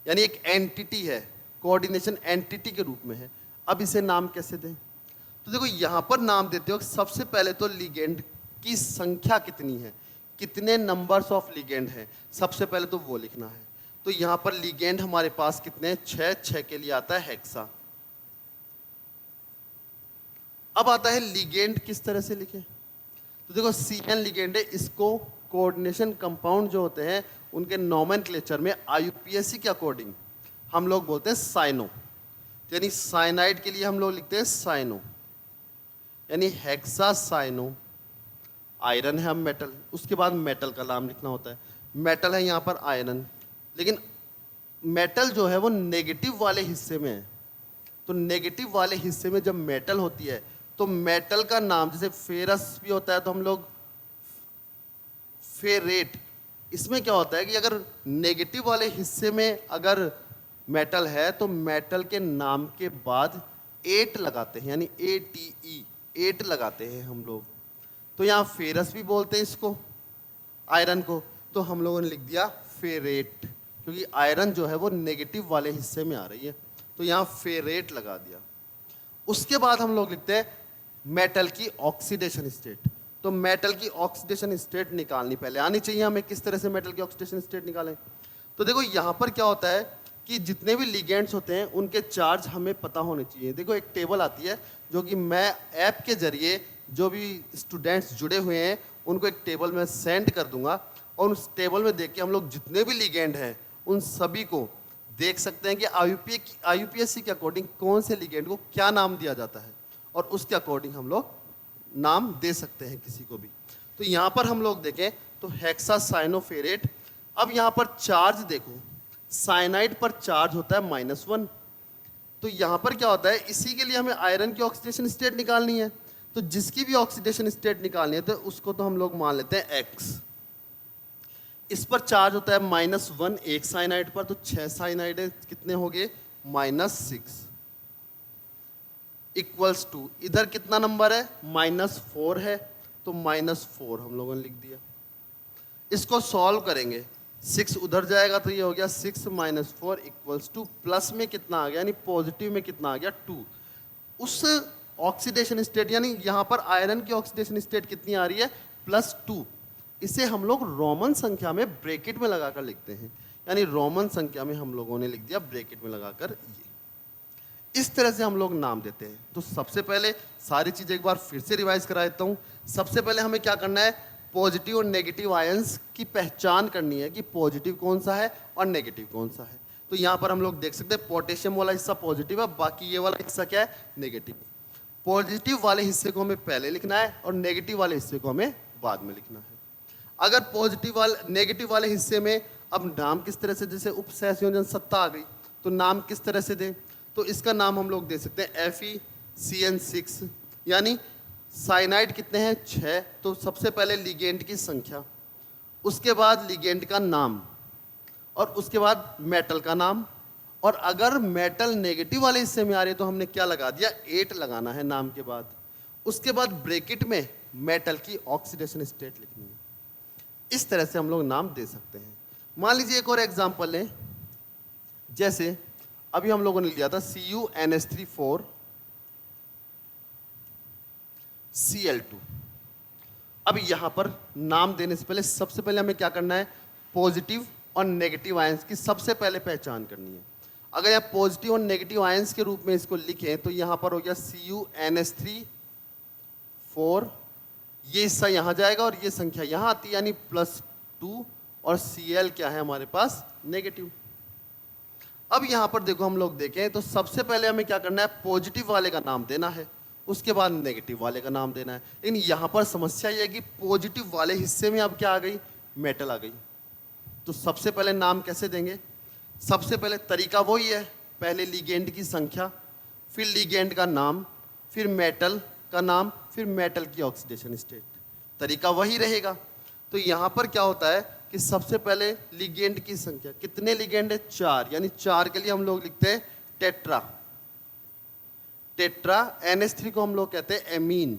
यानी एक एंटिटी है, कोऑर्डिनेशन एंटिटी के रूप में है। अब इसे नाम कैसे दें? तो देखो यहां पर नाम देते हो सबसे पहले तो लिगेंड की संख्या कितनी है, कितने नंबर्स ऑफ लिगेंड हैं, सबसे पहले तो वो लिखना है। तो यहां पर लिगेंड हमारे पास कितने, 6 के लिए आता है हेक्सा। अब आता है लिगेंड किस तरह से लिखें। तो देखो CN लिगेंड है, इसको कोऑर्डिनेशन कंपाउंड जो होते हैं उनके नोमेनक्लेचर में आईयूपीएसी के अकॉर्डिंग हम लोग बोलते हैं साइनो, यानी साइनाइड के लिए हम लोग लिखते हैं साइनो, यानी हेक्सा साइनो। आयरन है, हम मेटल, उसके बाद मेटल का नाम लिखना होता है। मेटल है यहाँ पर आयरन, लेकिन मेटल जो है वो नेगेटिव वाले हिस्से में है। तो नेगेटिव वाले हिस्से में जब मेटल होती है तो मेटल का नाम, जैसे फेरस भी होता है तो हम लोग फेरेट, इसमें क्या होता है कि अगर नेगेटिव वाले हिस्से में अगर मेटल है तो मेटल के नाम के बाद एट लगाते हैं, यानी ATE, एट लगाते हैं हम लोग। तो यहाँ फेरस भी बोलते हैं इसको, आयरन को, तो हम लोगों ने लिख दिया फेरेट, क्योंकि आयरन जो है वो नेगेटिव वाले हिस्से में आ रही है, तो यहाँ फेरेट लगा दिया। उसके बाद हम लोग लिखते हैं मेटल की ऑक्सीडेशन स्टेट। तो मेटल की ऑक्सीडेशन स्टेट निकालनी पहले आनी चाहिए हमें। किस तरह से मेटल की ऑक्सीडेशन स्टेट निकालें? तो देखो यहाँ पर क्या होता है कि जितने भी लिगेंड्स होते हैं उनके चार्ज हमें पता होने चाहिए। देखो एक टेबल आती है जो कि मैं ऐप के जरिए जो भी स्टूडेंट्स जुड़े हुए हैं उनको एक टेबल में सेंड कर दूंगा, और उस टेबल में देख के हम लोग जितने भी लिगेंड हैं उन सभी को देख सकते हैं कि आईयूपीएसी के अकॉर्डिंग कौन से लिगेंड को क्या नाम दिया जाता है, और उसके अकॉर्डिंग हम लोग नाम दे सकते हैं किसी को भी। तो यहाँ पर हम लोग देखें तो हेक्सासाइनोफेरेट। अब यहाँ पर चार्ज देखो, साइनाइड पर चार्ज होता है -1। तो यहाँ पर क्या होता है, इसी के लिए हमें आयरन की ऑक्सीडेशन स्टेट निकालनी है। तो जिसकी भी ऑक्सीडेशन स्टेट निकालनी है तो उसको तो हम लोग मान लेते हैं X। इस पर चार्ज होता है -1 एक साइनाइड पर, तो 6 साइनाइड कितने हो गए, -6 इक्वल्स टू, इधर कितना नंबर है, -4 है, तो -4 हम लोगों ने लिख दिया। इसको सॉल्व करेंगे, 6 उधर जाएगा तो ये हो गया 6 - 4 इक्वल्स टू, प्लस में कितना आ गया, यानी पॉजिटिव में कितना आ गया 2। उस ऑक्सीडेशन स्टेट, यानी यहाँ पर आयरन की ऑक्सीडेशन स्टेट कितनी आ रही है, +2। इसे हम लोग रोमन संख्या में ब्रैकेट में लगाकर लिखते हैं, यानी रोमन संख्या में हम लोगों ने लिख दिया ब्रैकेट में लगाकर ये। इस तरह से हम लोग नाम देते हैं। तो सबसे पहले सारी चीज़ एक बार फिर से रिवाइज करा देता हूँ। सबसे पहले हमें क्या करना है, पॉजिटिव और नेगेटिव आयंस की पहचान करनी है कि पॉजिटिव कौन सा है और नेगेटिव कौन सा है। तो यहाँ पर हम लोग देख सकते हैं पोटेशियम वाला हिस्सा पॉजिटिव है, बाकी ये वाला हिस्सा क्या है, नेगेटिव। पॉजिटिव वाले हिस्से को हमें पहले लिखना है और नेगेटिव वाले हिस्से को हमें बाद में लिखना है। अगर नेगेटिव वाले हिस्से में अब नाम किस तरह से, जैसे उपसहसंयोजन सत्ता आ गई तो नाम किस तरह से दें, तो इसका नाम हम लोग दे सकते हैं FeCN6, यानी साइनाइड कितने हैं, 6। तो सबसे पहले लिगेंड की संख्या, उसके बाद लिगेंड का नाम, और उसके बाद मेटल का नाम। और अगर मेटल नेगेटिव वाले हिस्से में आ रही है तो हमने क्या लगा दिया, 8 लगाना है नाम के बाद। उसके बाद ब्रैकेट में मेटल की ऑक्सीडेशन स्टेट लिखनी है। इस तरह से हम लोग नाम दे सकते हैं। मान लीजिए एक और एग्जांपल लें, जैसे अभी हम लोगों ने लिया था CuNH3 Cl2। अब यहाँ पर नाम देने से पहले सबसे पहले हमें क्या करना है, पॉजिटिव और नेगेटिव आयंस की सबसे पहले पहचान करनी है। अगर यहाँ पॉजिटिव और नेगेटिव आयंस के रूप में इसको लिखें तो यहाँ पर हो गया CuNH3, ये हिस्सा यहाँ जाएगा और ये संख्या यहाँ आती है, यानी +2, और Cl क्या है हमारे पास, नेगेटिव। अब यहाँ पर देखो हम लोग देखें तो सबसे पहले हमें क्या करना है, पॉजिटिव वाले का नाम देना है, उसके बाद नेगेटिव वाले का नाम देना है। लेकिन यहाँ पर समस्या ये है कि पॉजिटिव वाले हिस्से में अब क्या आ गई, मेटल आ गई। तो सबसे पहले नाम कैसे देंगे, सबसे पहले तरीका वही है, पहले लिगेंड की संख्या, फिर लिगेंड का नाम, फिर मेटल का नाम, फिर मेटल की ऑक्सीडेशन स्टेट, तरीका वही रहेगा। तो यहाँ पर क्या होता है कि सबसे पहले लिगेंड की संख्या, कितने लिगेंड है, 4, यानी 4 के लिए हम लोग लिखते हैं टेट्रा। NH3 को हम लोग कहते हैं एमीन,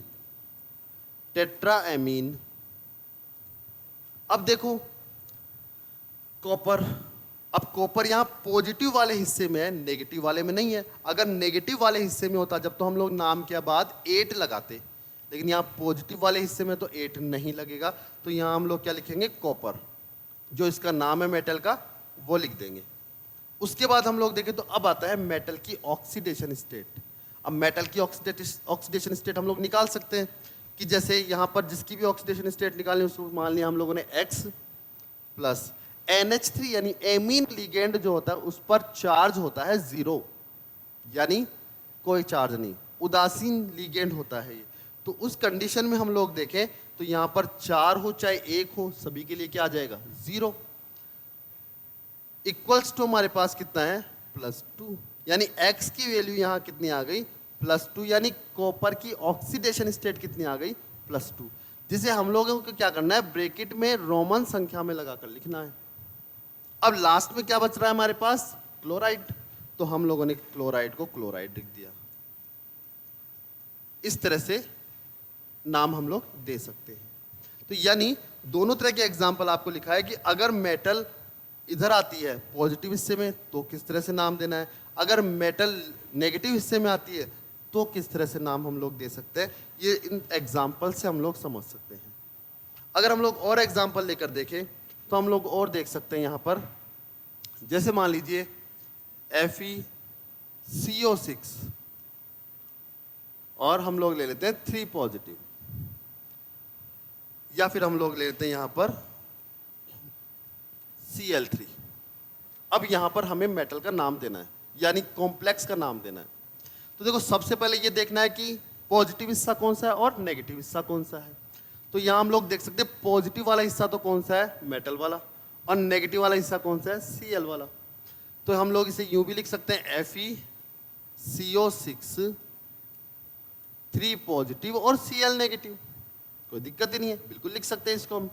टेट्रा एमीन। अब देखो कॉपर, अब कॉपर यहाँ पॉजिटिव वाले हिस्से में है, नेगेटिव वाले में नहीं है। अगर नेगेटिव वाले हिस्से में होता जब तो हम लोग नाम के बाद 8 लगाते, लेकिन यहाँ पॉजिटिव वाले हिस्से में तो 8 नहीं लगेगा। तो यहाँ हम लोग क्या लिखेंगे, कॉपर, जो इसका नाम है मेटल का वो लिख देंगे। उसके बाद हम लोग देखें तो अब आता है मेटल की ऑक्सीडेशन स्टेट। अब मेटल की ऑक्सीडेशन स्टेट हम लोग निकाल सकते हैं, कि जैसे यहाँ पर जिसकी भी ऑक्सीडेशन स्टेट निकालनी उसको मान लिया हम लोगों ने X प्लस NH3 यानी एमीन लिगेंड जो होता है उस पर चार्ज होता है 0, यानी कोई चार्ज नहीं, उदासीन लिगेंड होता है ये। तो उस कंडीशन में हम लोग देखें तो यहाँ पर 4 हो चाहे 1 हो, सभी के लिए क्या आ जाएगा 0, इक्वल्स टू हमारे पास कितना है +2, यानी X की वैल्यू यहाँ कितनी आ गई +2, यानी कॉपर की ऑक्सीडेशन स्टेट कितनी आ गई +2, जिसे हम लोगों को क्या करना है ब्रैकेट में रोमन संख्या में लगाकर लिखना है। अब लास्ट में क्या बच रहा है हमारे पास क्लोराइड, तो हम लोगों ने क्लोराइड को क्लोराइड लिख दिया। इस तरह से नाम हम लोग दे सकते हैं। तो यानी दोनों तरह के एग्जाम्पल आपको लिखा है कि अगर मेटल इधर आती है पॉजिटिव हिस्से में तो किस तरह से नाम देना है, अगर मेटल नेगेटिव हिस्से में आती है तो किस तरह से नाम हम लोग दे सकते हैं। ये इन एग्जाम्पल से हम लोग समझ सकते हैं। अगर हम लोग और एग्जाम्पल लेकर देखें तो हम लोग और देख सकते हैं यहाँ पर, जैसे मान लीजिए FeCO6 और हम लोग ले लेते हैं 3 पॉजिटिव, या फिर हम लोग ले लेते हैं यहाँ पर Cl3। अब यहाँ पर हमें मेटल का नाम देना है, यानी कॉम्प्लेक्स का नाम देना है। तो देखो सबसे पहले ये देखना है कि पॉजिटिव हिस्सा कौन सा है और नेगेटिव हिस्सा कौन सा है। तो यहाँ हम लोग देख सकते हैं पॉजिटिव वाला हिस्सा तो कौन सा है मेटल वाला, और नेगेटिव वाला हिस्सा कौन सा है Cl वाला। तो हम लोग इसे यूं भी लिख सकते हैं FeCO6 3 पॉजिटिव और Cl नेगेटिव, कोई दिक्कत ही नहीं है, बिल्कुल लिख सकते हैं इसको हम।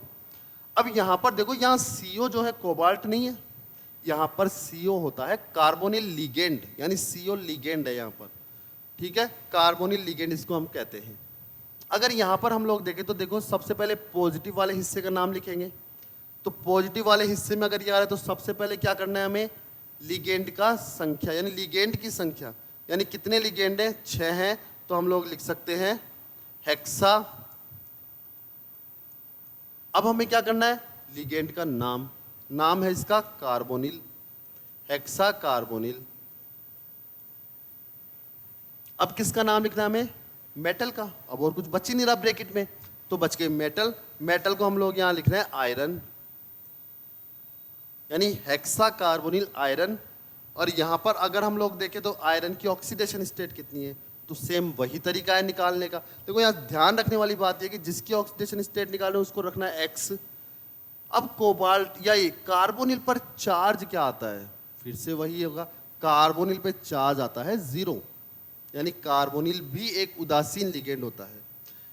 अब यहाँ पर देखो यहाँ CO जो है कोबाल्ट नहीं है, यहाँ पर CO होता है कार्बोनिल लिगेंड, यानी CO लिगेंड है यहाँ पर, ठीक है, कार्बोनिल लिगेंड इसको हम कहते हैं। अगर यहाँ पर हम लोग देखें तो देखो सबसे पहले पॉजिटिव वाले हिस्से का नाम लिखेंगे। तो पॉजिटिव वाले हिस्से में अगर ये आ रहा है तो सबसे पहले क्या करना है हमें लिगेंड का संख्या, यानी लिगेंड की संख्या, यानी कितने लिगेंड हैं 6 हैं, तो हम लोग लिख सकते हैं हेक्सा। अब हमें क्या करना है लिगेंड का नाम, नाम है इसका कार्बोनिल, हेक्सा कार्बोनिल। अब किसका नाम लिखना है हमें मेटल का, अब और कुछ बच ही नहीं रहा ब्रैकेट में, तो बच गए मेटल। मेटल को हम लोग यहां लिख रहे हैं आयरन, यानी हेक्सा कार्बोनिल आयरन। और यहां पर अगर हम लोग देखें तो आयरन की ऑक्सीडेशन स्टेट कितनी है, तो सेम वही तरीका है निकालने का। देखो यहाँ ध्यान रखने वाली बात है कि जिसकी ऑक्सीडेशन स्टेट निकालना है उसको रखना है X। अब कोबाल्ट या ये कार्बोनिल पर चार्ज क्या आता है, फिर से वही होगा, कार्बोनिल पे चार्ज आता है 0, यानी कार्बोनिल भी एक उदासीन लिगेंड होता है।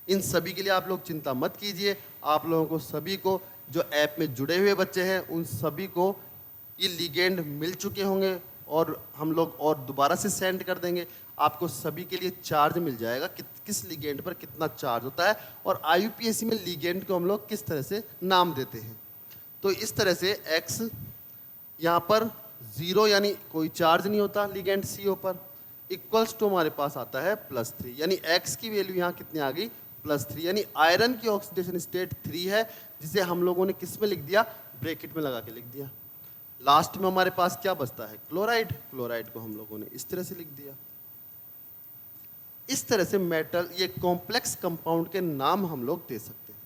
इन सभी के लिए आप लोग चिंता मत कीजिए, आप लोगों को सभी को जो ऐप में जुड़े हुए बच्चे हैं उन सभी को ये लिगेंड मिल चुके होंगे, और हम लोग और दोबारा से सेंड कर देंगे, आपको सभी के लिए चार्ज मिल जाएगा कि किस लिगेंड पर कितना चार्ज होता है, और IUPAC में लिगेंड को हम लोग किस तरह से नाम देते हैं। तो इस तरह से X यहाँ पर 0 यानी कोई चार्ज नहीं होता लिगेंड CO पर, इक्वल्स टू हमारे पास आता है +3, यानी X की वैल्यू यहाँ कितनी आ गई +3, यानी आयरन की ऑक्सीडेशन स्टेट 3 है, जिसे हम लोगों ने किस में लिख दिया ब्रैकेट में लगा के लिख दिया। लास्ट में हमारे पास क्या बचता है क्लोराइड, क्लोराइड को हम लोगों ने इस तरह से लिख दिया। इस तरह से मेटल ये कॉम्प्लेक्स कंपाउंड के नाम हम लोग दे सकते हैं।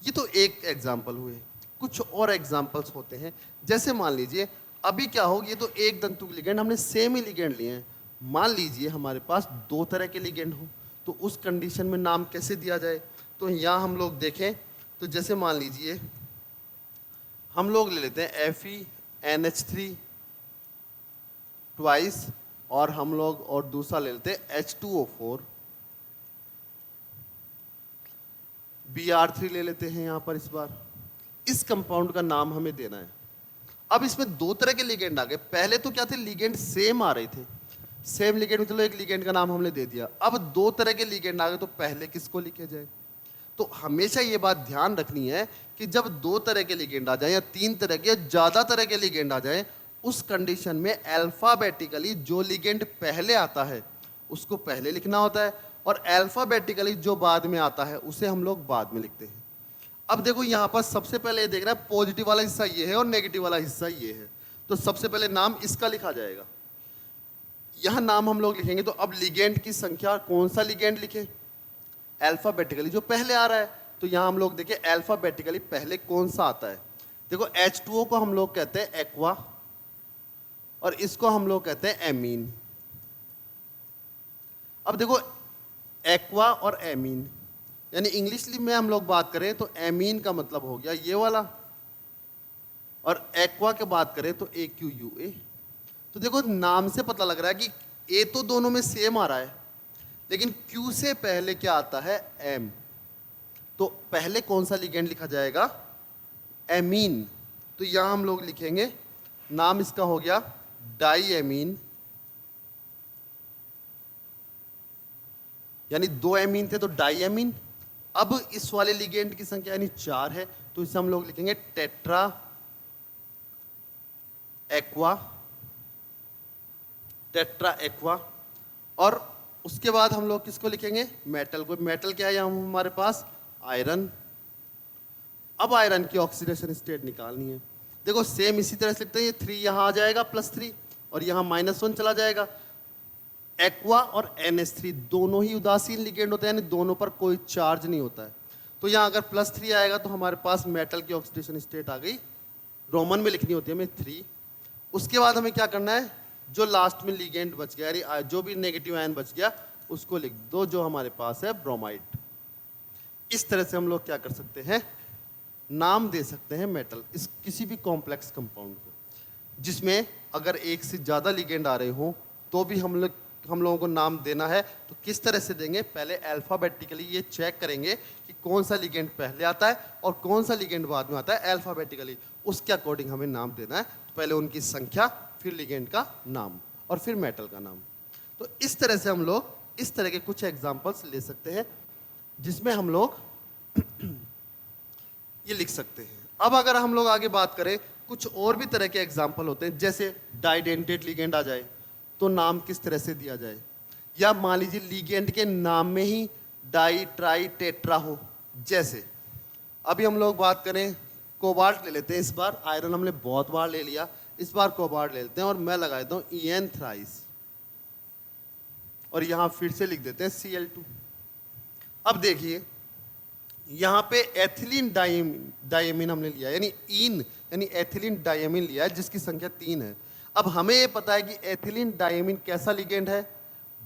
ये तो एक एग्जाम्पल हुए, कुछ और एग्जाम्पल्स होते हैं। जैसे मान लीजिए अभी क्या हो, ये तो एक दंतुक लिगेंड, हमने सेम ही लिगेंड लिए हैं। मान लीजिए हमारे पास 2 तरह के लिगेंड हो, तो उस कंडीशन में नाम कैसे दिया जाए। तो यहाँ हम लोग देखें तो जैसे मान लीजिए हम लोग ले लेते हैं FeNH3 ट्वाइस, और हम लोग और दूसरा ले लेते हैं H2O4 Br3 ले लेते हैं यहाँ पर। इस बार इस कंपाउंड का नाम हमें देना है। अब इसमें 2 तरह के लिगेंड आ गए, पहले तो क्या थे लिगेंड सेम आ रहे थे, सेम लिगेंड में चलो एक लिगेंड का नाम हमने दे दिया। अब 2 तरह के लिगेंड आ गए, तो पहले किसको लिखे जाए। तो हमेशा ये बात ध्यान रखनी है कि जब 2 तरह के लिगेंड आ जाए या 3 तरह के या ज़्यादा तरह के लिगेंड आ जाए, उस कंडीशन में अल्फ़ाबेटिकली जो लिगेंड पहले आता है उसको पहले लिखना होता है, और अल्फ़ाबेटिकली जो बाद में आता है उसे हम लोग बाद में लिखते हैं। अब देखो यहाँ पर सबसे पहले ये देख रहा है पॉजिटिव वाला हिस्सा ये है और नेगेटिव वाला हिस्सा ये है, तो सबसे पहले नाम इसका लिखा जाएगा। यहाँ नाम हम लोग लिखेंगे, तो अब लिगेंड की संख्या कौन सा लिगेंड लिखें, अल्फाबेटिकली जो पहले आ रहा है। तो यहाँ हम लोग देखें अल्फाबेटिकली पहले कौन सा आता है। देखो H2O को हम लोग कहते हैं एक्वा और इसको हम लोग कहते हैं एमीन। अब देखो एक्वा और एमीन यानी इंग्लिशली में हम लोग बात करें तो एमीन का मतलब हो गया ये वाला और एक्वा के बात करें तो AQUA। तो देखो नाम से पता लग रहा है कि ए तो दोनों में सेम आ रहा है लेकिन क्यू से पहले क्या आता है एम। तो पहले कौन सा लिगेंड लिखा जाएगा एमीन। तो यहां हम लोग लिखेंगे नाम इसका हो गया डाईएमीन यानी 2 एमीन थे तो डाईएमीन। अब इस वाले लिगेंड की संख्या यानी 4 है तो इसे हम लोग लिखेंगे टेट्रा एक्वा टेट्रा एक्वा। और उसके बाद हम लोग किसको लिखेंगे मेटल को। मेटल क्या है यहाँ हमारे पास आयरन। अब आयरन की ऑक्सीडेशन स्टेट निकालनी है। देखो सेम इसी तरह से लिखते हैं ये 3 यहाँ आ जाएगा +3 और यहाँ -1 चला जाएगा। एक्वा और NH3 दोनों ही उदासीन लिगेंड होते हैं यानी दोनों पर कोई चार्ज नहीं होता है। तो यहाँ अगर +3 आएगा तो हमारे पास मेटल की ऑक्सीडेशन स्टेट आ गई। रोमन में लिखनी होती है हमें 3। उसके बाद हमें क्या करना है जो लास्ट में लिगेंड बच गया यानी जो भी नेगेटिव आयन बच गया उसको लिख दो जो हमारे पास है ब्रोमाइड। इस तरह से हम लोग क्या कर सकते हैं नाम दे सकते हैं मेटल इस किसी भी कॉम्प्लेक्स कंपाउंड को जिसमें अगर एक से ज़्यादा लिगेंड आ रहे हो तो भी हम लोगों को नाम देना है। तो किस तरह से देंगे पहले अल्फ़ाबेटिकली ये चेक करेंगे कि कौन सा लिगेंड पहले आता है और कौन सा लिगेंड बाद में आता है अल्फ़ाबेटिकली उसके अकॉर्डिंग हमें नाम देना है। तो पहले उनकी संख्या फिर लिगेंड का नाम और फिर मेटल का नाम। तो इस तरह से हम लोग इस तरह के कुछ एग्जाम्पल्स ले सकते हैं जिसमें हम लोग ये लिख सकते हैं। अब अगर हम लोग आगे बात करें कुछ और भी तरह के एग्जाम्पल होते हैं जैसे डाइडेंटेड लिगेंड आ जाए तो नाम किस तरह से दिया जाए। या मान लीजिए लिगेंड के नाम में ही डाई ट्राई टेट्रा हो। जैसे अभी हम लोग बात करें कोबाल्ट ले लेते हैं। इस बार आयरन हमने बहुत बार ले लिया इस बार कोबाल्ट ले लेते हैं और मैं लगा देता हूँ EN थ्राइस और यहाँ फिर से लिख देते हैं Cl2। अब देखिए यहाँ पे एथिलीन डाइएमीन हमने लिया यानी एथिलीन डाइएमीन लिया है जिसकी संख्या 3 है। अब हमें ये पता है कि एथिलीन डाइएमीन कैसा लिगेंड है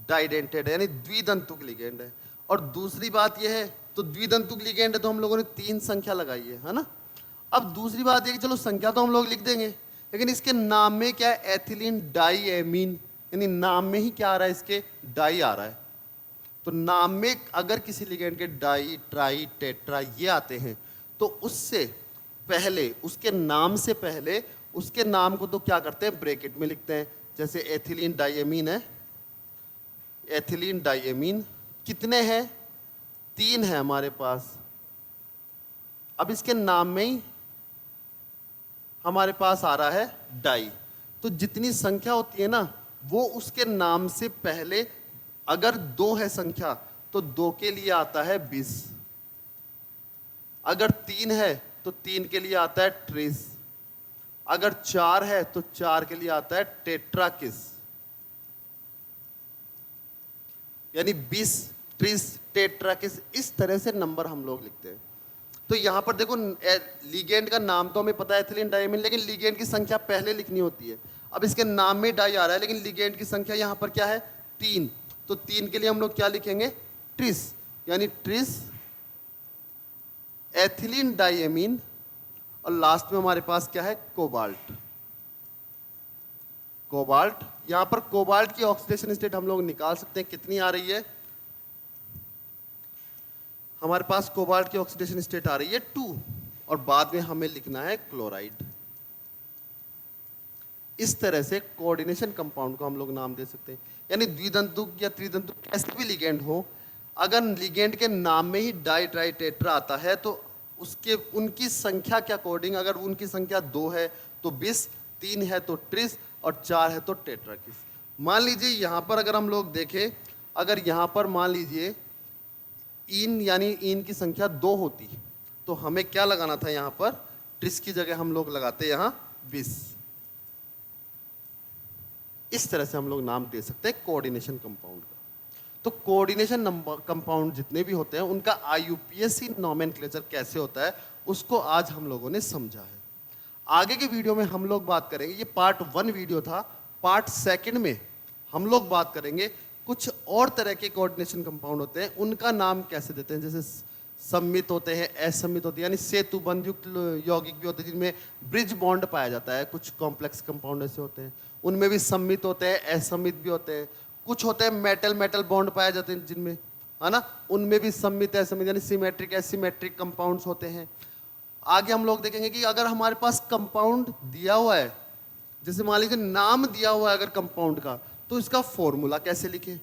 डाइडेंटेड यानी द्विदंतुक लिगेंड है। और दूसरी बात यह है तो द्विदंतुक लिगेंड है तो हम लोगों ने 3 संख्या लगाई है ना। अब दूसरी बात है कि चलो संख्या तो हम लोग लिख देंगे लेकिन इसके नाम में क्या है एथिलीन डाइएमीन यानी नाम में ही क्या आ रहा है इसके डाई आ रहा है। तो नाम में अगर किसी लिगेंड के डाई ट्राई टेट्रा ये आते हैं तो उससे पहले उसके नाम से पहले उसके नाम को तो क्या करते हैं ब्रैकेट में लिखते हैं। जैसे एथिलीन डाइएमीन है एथिलीन डाइएमीन कितने हैं 3 है हमारे पास। अब इसके नाम में ही हमारे पास आ रहा है डाई। तो जितनी संख्या होती है ना वो उसके नाम से पहले अगर 2 है संख्या तो 2 के लिए आता है 20। अगर 3 है तो 3 के लिए आता है ट्रिस। अगर 4 है तो 4 के लिए आता है टेट्राकिस यानी 20 ट्रिस टेट्राकिस। इस तरह से नंबर हम लोग लिखते हैं। तो यहाँ पर देखो लिगेंड का नाम तो हमें पता है एथिलीन डाइएमीन लेकिन लिगेंड की संख्या पहले लिखनी होती है। अब इसके नाम में डाई आ रहा है लेकिन लिगेंड की संख्या यहाँ पर क्या है 3। तो 3 के लिए हम लोग क्या लिखेंगे ट्रिस यानी ट्रिस एथिलीन डाइएमीन और लास्ट में हमारे पास क्या है कोबाल्ट। कोबाल्ट यहाँ पर कोबाल्ट की ऑक्सीडेशन स्टेट हम लोग निकाल सकते हैं कितनी आ रही है। हमारे पास कोबाल्ट की ऑक्सीडेशन स्टेट आ रही है 2 और बाद में हमें लिखना है क्लोराइड। इस तरह से कोऑर्डिनेशन कंपाउंड को हम लोग नाम दे सकते हैं यानी द्विदंतुक या त्रिदंतुक कैसे भी लिगेंड हो अगर लिगेंड के नाम में ही डाई ट्राई टेट्रा आता है तो उसके उनकी संख्या के अकॉर्डिंग अगर उनकी संख्या 2 है तो 20 3 है तो ट्रिस और 4 है तो टेट्राकिस। मान लीजिए यहाँ पर अगर हम लोग देखें अगर यहाँ पर मान लीजिए इन यानी इन की संख्या 2 होती तो हमें क्या लगाना था यहाँ पर ट्रिस की जगह हम लोग लगाते यहाँ 20। इस तरह से हम लोग नाम दे सकते हैं कोऑर्डिनेशन कंपाउंड का। तो कोऑर्डिनेशन नंबर कंपाउंड जितने भी होते हैं उनका आईयूपीएसी नोमेनक्लेचर कैसे होता है उसको आज हम लोगों ने समझा है। आगे के वीडियो में हम लोग बात करेंगे, ये पार्ट 1 वीडियो था, पार्ट 2 में हम लोग बात करेंगे कुछ और तरह के कोऑर्डिनेशन कंपाउंड होते हैं उनका नाम कैसे देते हैं, जैसे सम्मित होते हैं, असम्मित होते हैं, यानी सेतु बंध युक्त यौगिक भी होते हैं जिनमें ब्रिज बॉन्ड पाया जाता है। कुछ कॉम्प्लेक्स कंपाउंड ऐसे होते हैं उनमें भी सम्मित होते हैं, असम्मित भी होते हैं। कुछ होते हैं मेटल मेटल बॉन्ड पाए जाते हैं जिनमें, है ना, उनमें भी सम्मित असम्मित यानी सिमेट्रिक एसिमेट्रिक कंपाउंड्स होते हैं। आगे हम लोग देखेंगे कि अगर हमारे पास कंपाउंड दिया हुआ है, जैसे मान लीजिए नाम दिया हुआ है अगर कंपाउंड का, तो इसका फॉर्मूला कैसे लिखें।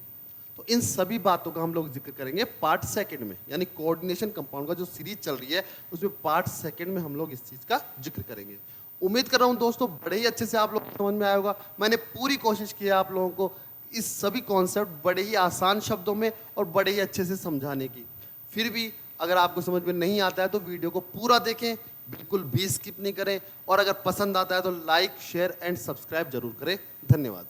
तो इन सभी बातों का हम लोग जिक्र करेंगे पार्ट 2 में, यानी कोऑर्डिनेशन कंपाउंड का जो सीरीज चल रही है उसमें पार्ट 2 में हम लोग इस चीज का जिक्र करेंगे। उम्मीद कर रहा हूं दोस्तों बड़े ही अच्छे से आप लोग समझ में आया होगा। मैंने पूरी कोशिश की है आप लोगों को इस सभी कॉन्सेप्ट बड़े ही आसान शब्दों में और बड़े ही अच्छे से समझाने की। फिर भी अगर आपको समझ में नहीं आता है तो वीडियो को पूरा देखें, बिल्कुल भी स्किप नहीं करें, और अगर पसंद आता है तो लाइक शेयर एंड सब्सक्राइब जरूर करें। धन्यवाद।